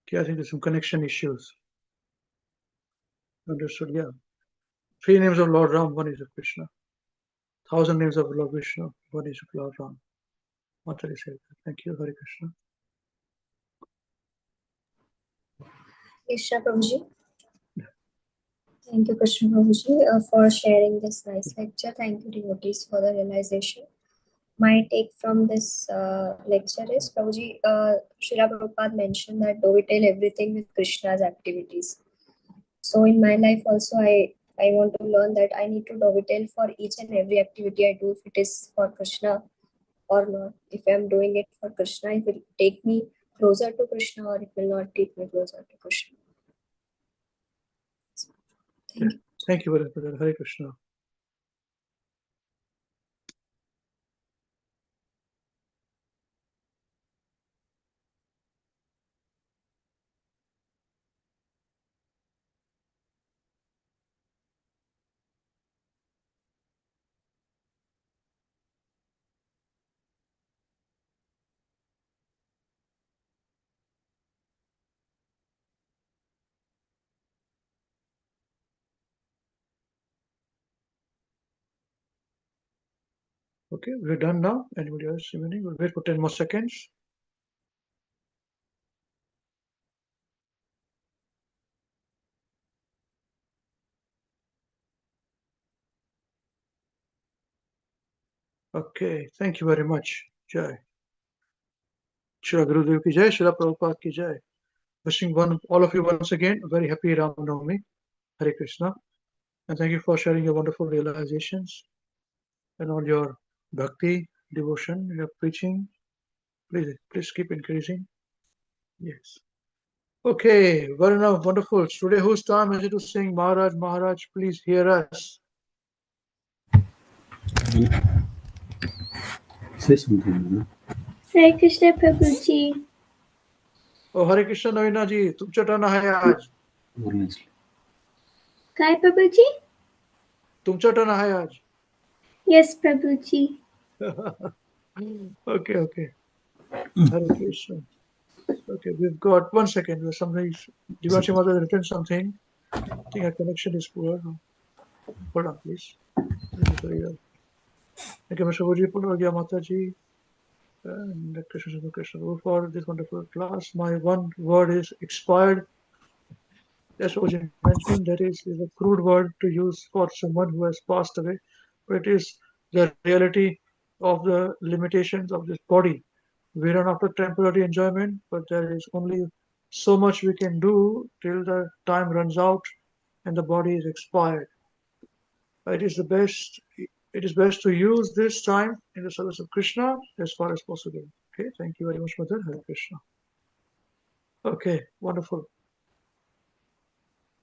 Okay, I think there's some connection issues. Understood, yeah. Three names of Lord Ram, one is of Krishna. 1,000 names of Lord Vishnu, one is of Lord Ram. Mataji said that. Thank you, Hare Krishna. Krishna Prabhuji. Thank you, Krishna Prabhuji, for sharing this nice lecture. Thank you, devotees, for the realization. My take from this lecture is, Prabhuji, Srila Prabhupada mentioned that dovetail everything with Krishna's activities. So in my life also, I want to learn that I need to dovetail for each and every activity I do, if it is for Krishna or not. If I am doing it for Krishna, it will take me closer to Krishna, or it will not take me closer to Krishna. Thank you. Thank you very much, Hare Krishna. Okay, we're done now. Anybody else remaining? We'll wait for 10 more seconds. Okay, thank you very much. Jai. Srila Gurudev ki jai, Srila Prabhupada ki jai. Wishing all of you once again a very happy Ram Navami. Hare Krishna. And thank you for sharing your wonderful realizations and all your bhakti, devotion, your preaching. Please keep increasing. Yes. Okay, very enough, wonderful. Today, whose time is it to sing Maharaj, Maharaj, please hear us. Say something. Hare Krishna Prabhuji. Oh, Hare Krishna Navina ji, tumcha turn hai aaj. More nicely. Kai Prabhuji? Tumcha turn hai aaj. Yes, Prabhuji. Okay. Hare Krishna. Okay, we've got 1 second. There's something. Devanshi Mother has written something. I think our connection is poor. Hold on, please. Thank you, Mr. Vaji Purvagya Mataji. And Krishna for this wonderful class. My one word is expired. That's what you mentioned. That is a crude word to use for someone who has passed away, but it is the reality of the limitations of this body. We run after temporary enjoyment, but there is only so much we can do till the time runs out and the body is expired. It is best to use this time in the service of Krishna as far as possible. Okay, thank you very much, Mother. Hare Krishna. Okay, wonderful.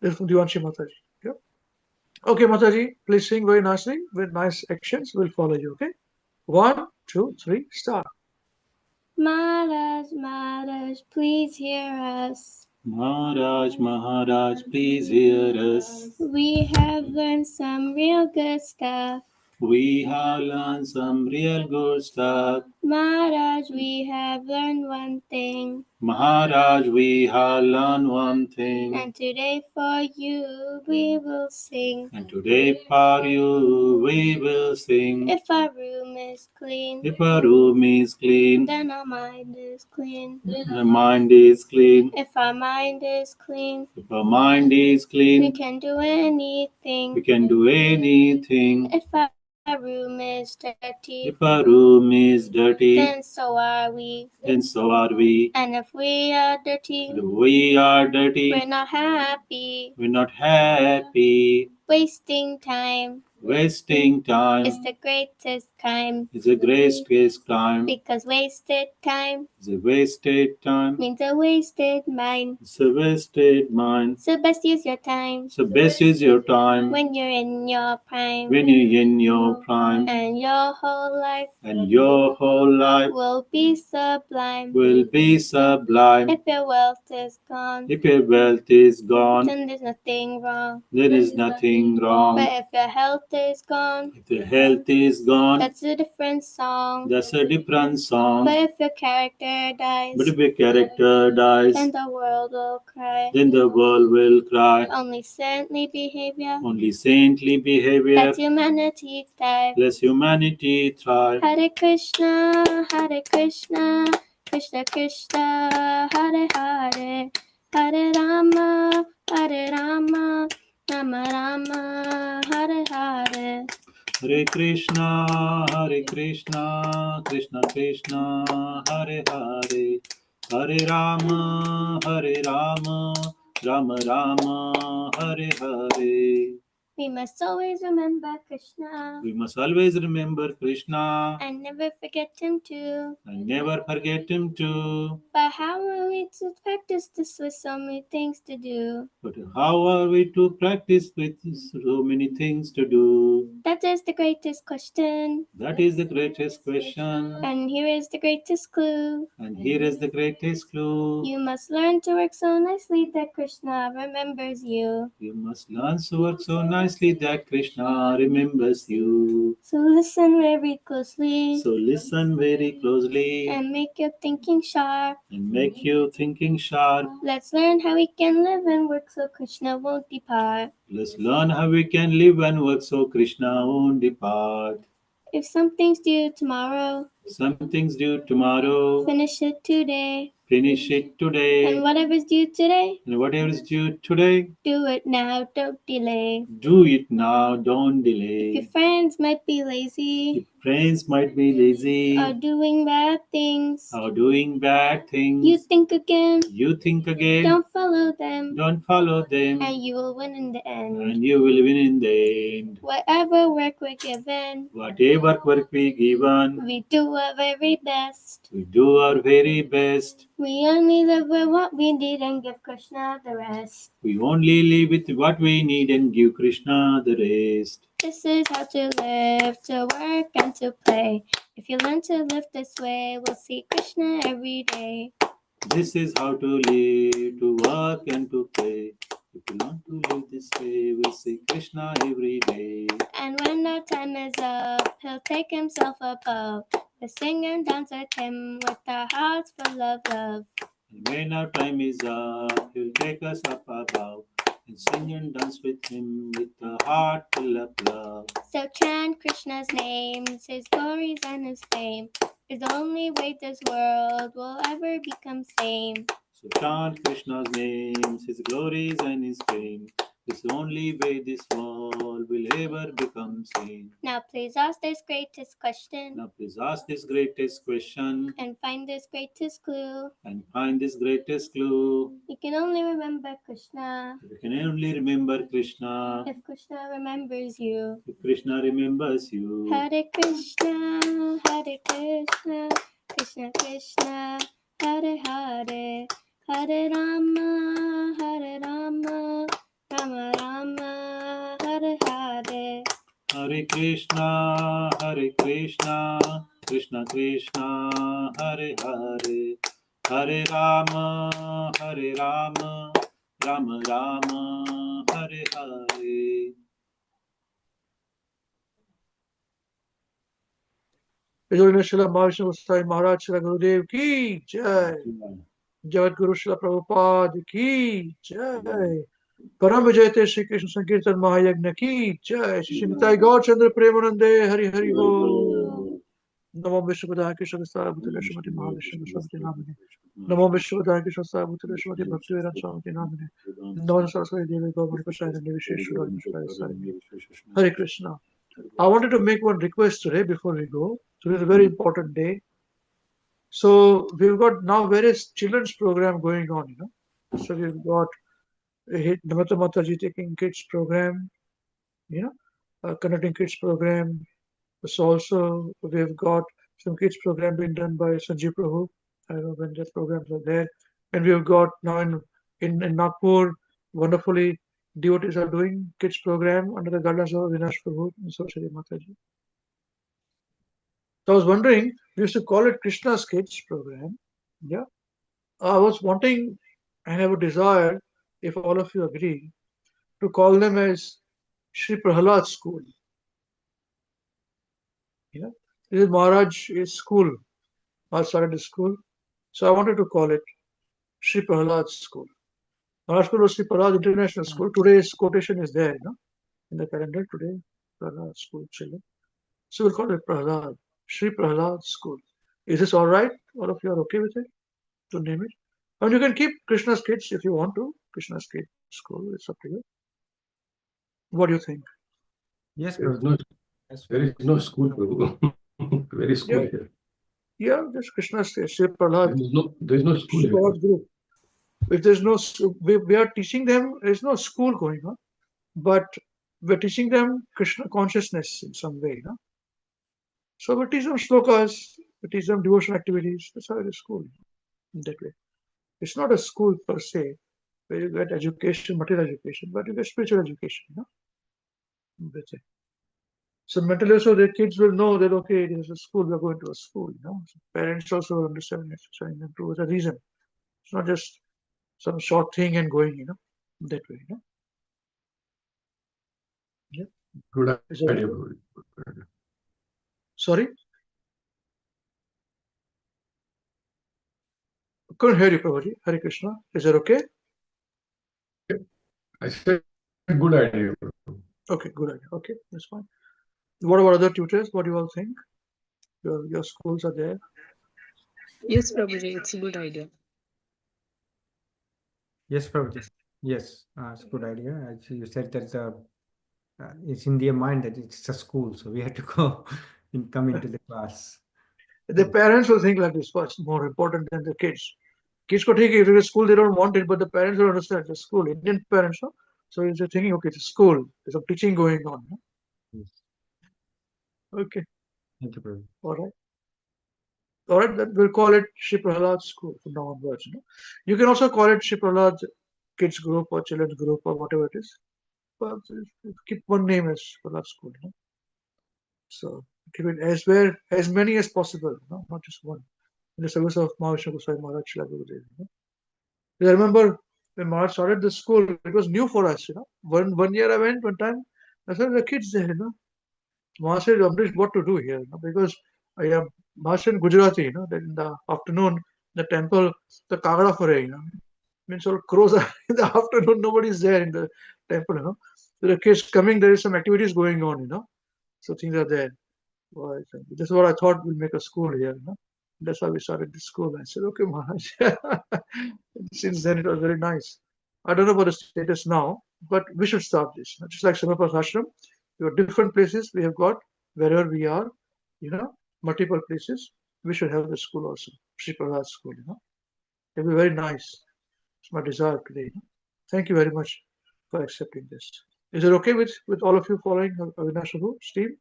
This is from Divanshi Mataji. Yeah. Okay, Mataji, please sing very nicely with nice actions. We'll follow you. Okay. 1, 2, 3, start. Maharaj, Maharaj, please hear us. Maharaj, Maharaj, please hear us. We have learned some real good stuff. We have learned some real good stuff. Maharaj, we have learned one thing. Maharaj, we have learned one thing. And today for you we will sing. And today for you we will sing. If our room is clean, If our room is clean, then our mind is clean. the mind is clean. If our mind is clean, If our mind is clean, we can do anything. we can do anything. If our room is dirty, If our room is dirty, then so are we. then so are we. And if we are dirty, If we are dirty, we're not happy. we're not happy. Wasting time Wasting time is the greatest crime. is a greatest crime. Because wasted time It's a wasted time. means a wasted mind. It's a wasted mind. So best use your time So best is your time when you're in your prime. when you're in your prime, And your whole life and your whole life will be sublime. will be sublime. If your wealth is gone, If your wealth is gone, then there's nothing wrong. there is nothing wrong. But if your health is gone, If your health is gone, that's a different song. that's a different song. But if your character dies, But if your character dies, then the world will cry. then the world will cry. Only saintly behavior Only saintly behavior lets humanity thrive. lets humanity thrive. Hare Krishna, Krishna Krishna, Hare Hare, Hare Rama, Rama Rama, Hare Hare. Hare Krishna, Krishna Krishna, Hare Hare, Hare Rama, Rama Rama, Hare Hare. We must always remember Krishna We must always remember Krishna and never forget him too. and never forget him too. But how are we to practice this with so many things to do? But how are we to practice with so many things to do? That is the greatest question. That is the greatest question. And here is the greatest clue. And here is the greatest clue. You must learn to work so nicely that Krishna remembers you. You must learn to work so nicely that Krishna remembers you. So listen very closely. So listen very closely And make your thinking sharp. and make you thinking sharp. Let's learn how we can live and work so Krishna won't depart. Let's learn how we can live and work so Krishna won't depart. If something's due tomorrow, Something's due tomorrow. finish it today. Finish it today. And whatever's due today, And whatever is due today, do it now, don't delay. do it now, don't Your delay. friends might be lazy Friends might be lazy or doing bad things. or doing bad things. You think again, You think again. don't follow them, Don't follow them. and you will win in the end. And you will win in the end. Whatever work we're given, Whatever work we given, we do our very best. we do our very best. We only live with what we need and give Krishna the rest. We only live with what we need and give Krishna the rest. This is how to live, to work, and to play. If you learn to live this way, we'll see Krishna every day. This is how to live, to work and to play. If you learn to live this way, we'll see Krishna every day. And when our time is up, he'll take himself above. We'll sing and dance with him with our hearts full of love. And when our time is up, he'll take us up above and sing and dance with him with a heart full of love. So chant Krishna's names, his glories and his fame is the only way this world will ever become sane. So chant Krishna's names, his glories and his fame. It's the only way this world will ever become sane. Now please ask this greatest question. Now please ask this greatest question And find this greatest clue. and find this greatest clue. You can only remember Krishna. You can only remember Krishna If Krishna remembers you. if Krishna remembers you. Hare Krishna, Hare Krishna, Krishna Krishna, Hare Hare, Hare Rama, Hare Rama, Rama Rama, Hare Hare. Hare Krishna, Krishna Krishna, Hare Hare, Hare Rama, Rama Rama, Hare Hare. His Holiness Srila Mahavishnu Goswami Maharaj Srila Gurudev ki Jai. Jagat Guru Srila Prabhupada ki Jai. Param Vijayate Shri Krishna Sankirtan Mahayagna ki Jai. Shri Nitai Gaur Chandra Premanande Hari Hari Bol. Namo Vishwabhadaya Krishna Goswami Bhutala Srimati Mahavishnu Goswami Namine. Namo Vishwabhadaya Krishna Goswami Bhutala Srimati Bhaktivedanta Swami Namine. Namo Saraswati Devi Gaumani Prasad and Visheshwara Nishvara Sarine. Hare Krishna. I wanted to make one request today before we go. Today is a very important day. So we've got now various children's program going on, you know. So we've got Namata Mataji taking kids program, you know, conducting kids program. So also we've got some kids program being done by Sanjeev Prabhu. I don't know when the programs are there. And we've got now in Nagpur, wonderfully devotees are doing kids program under the guidance of Vinash Prabhu and Saraswati Mataji. So I was wondering, we used to call it Krishna's Kids program. Yeah. I was wanting and have a desire, if all of you agree, to call them as Sri Prahalad School. Yeah. This is Maharaj's school. Maharaj started his school. So I wanted to call it Sri Prahalad School. Maharaj School was Sri Prahalad International School. Today's quotation is there, you know, in the calendar today. Prahalad School children. So we'll call it Prahalad. Sri Prahalad School. Is this all right? All of you are okay with it? To name it? And you can keep Krishna's Kids if you want to. Krishna's Kids School. It's up to you. What do you think? Yes, There is Prabhuji. no school, Prabhu. Very school here. Yeah, just Krishna's Kids. Sri Prahalad. There is no school Sri here. Prahalad group. If there's no, we are teaching them. There's no school going on, but we're teaching them Krishna consciousness in some way, you know. So we teach them shlokas, we teach them devotional activities. That's how it is school in that way. It's not a school per se where you get education, material education, but you get spiritual education, you know. That's it. So mentally also the kids will know that okay, it is a school, we're going to a school, you know. So parents also understand it, showing them through the reason. It's not just some short thing and going, you know, that way, you know. Yeah. Good Is that idea, okay? Prabhu. Good idea. Sorry? Couldn't hear you, Prabhuji. Hare Krishna. Is that okay? I said good idea, Prabhu. Okay, good idea. Okay, that's fine. What about other tutors? What do you all think? Your schools are there. Yes, Prabhuji, it's a good idea. Yes, Prabhuji. Yes, it's a good idea. Actually, you said that it's in their mind that it's a school, so we have to go and come into the class. The parents will think like this first, more important than the kids. Kids ko theek hai, if it's a school, they don't want it, but the parents will understand it's a school. Indian parents, no? So they're thinking, okay, it's a school. There's some teaching going on. No? Yes. Okay. Thank you, Prabhuji. All right. All right, then we'll call it Shri Prahalad School from now onwards. You know? You can also call it Shri Prahalad Kids Group or Children's Group or whatever it is. But keep one name as Prahalad School. You know? So keep it as many as possible, you know? Not just one. In the service of Mahavishnu Goswami Maharaj Srila Gurudev. You know? I remember when Maharaj started the school, it was new for us. You know, one year I went one time. I said the kids there. You know, Maharaj said, Amrish, what to do here? You know, because I am Maharaj in Gujarati. You know, that in the afternoon the temple, the Kagada Fare. You know, means all crows are in the afternoon. Nobody is there in the temple. You know, so the kids coming. There is some activities going on. You know, so things are there. Well, this is what I thought we'll make a school here. You know? That's why we started the school. I said, okay, Maharaj. Since then, it was very nice. I don't know about the status now, but we should start this. Just like Srila ashram, we have different places. We have got wherever we are, multiple places. We should have the school also, Sri Prabhupada school. It'll be very nice. It's my desire today. Thank you very much for accepting this. Is it okay with all of you following Avinash Prabhu, Steve?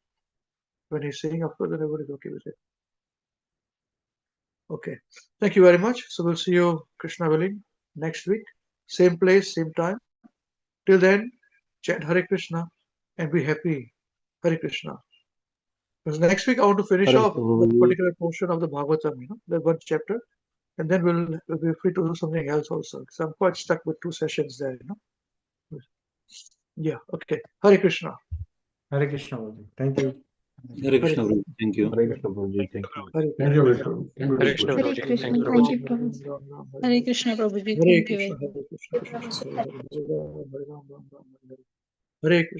When he's saying, of course, then everybody's okay with it. Okay. Thank you very much. So we'll see you, Krishna willing, next week. Same place, same time. Till then, chant Hare Krishna and be happy. Hare Krishna. Because next week I want to finish Hare off Krishna. that particular portion of the Bhagavatam, that one chapter, and then we'll be free to do something else also. So I'm quite stuck with 2 sessions there, Yeah, okay. Hare Krishna. Hare Krishna, Prabhuji. Thank you. Hare Krishna, Prabhu. Thank you. Hare Krishna, Prabhuji. Thank you. Thank you, Vishnu. Thank you, Hare Krishna, Vishnu. Hare Prabhuji. Krishna. Thank you, Thank Prabhuji. you, Prabhuji. Hare Krishna, Prabhuji. Hare Thank you very Krishna, much. Hare Krishna, Krishna Krishna, Hare Hare, Hare Krishna.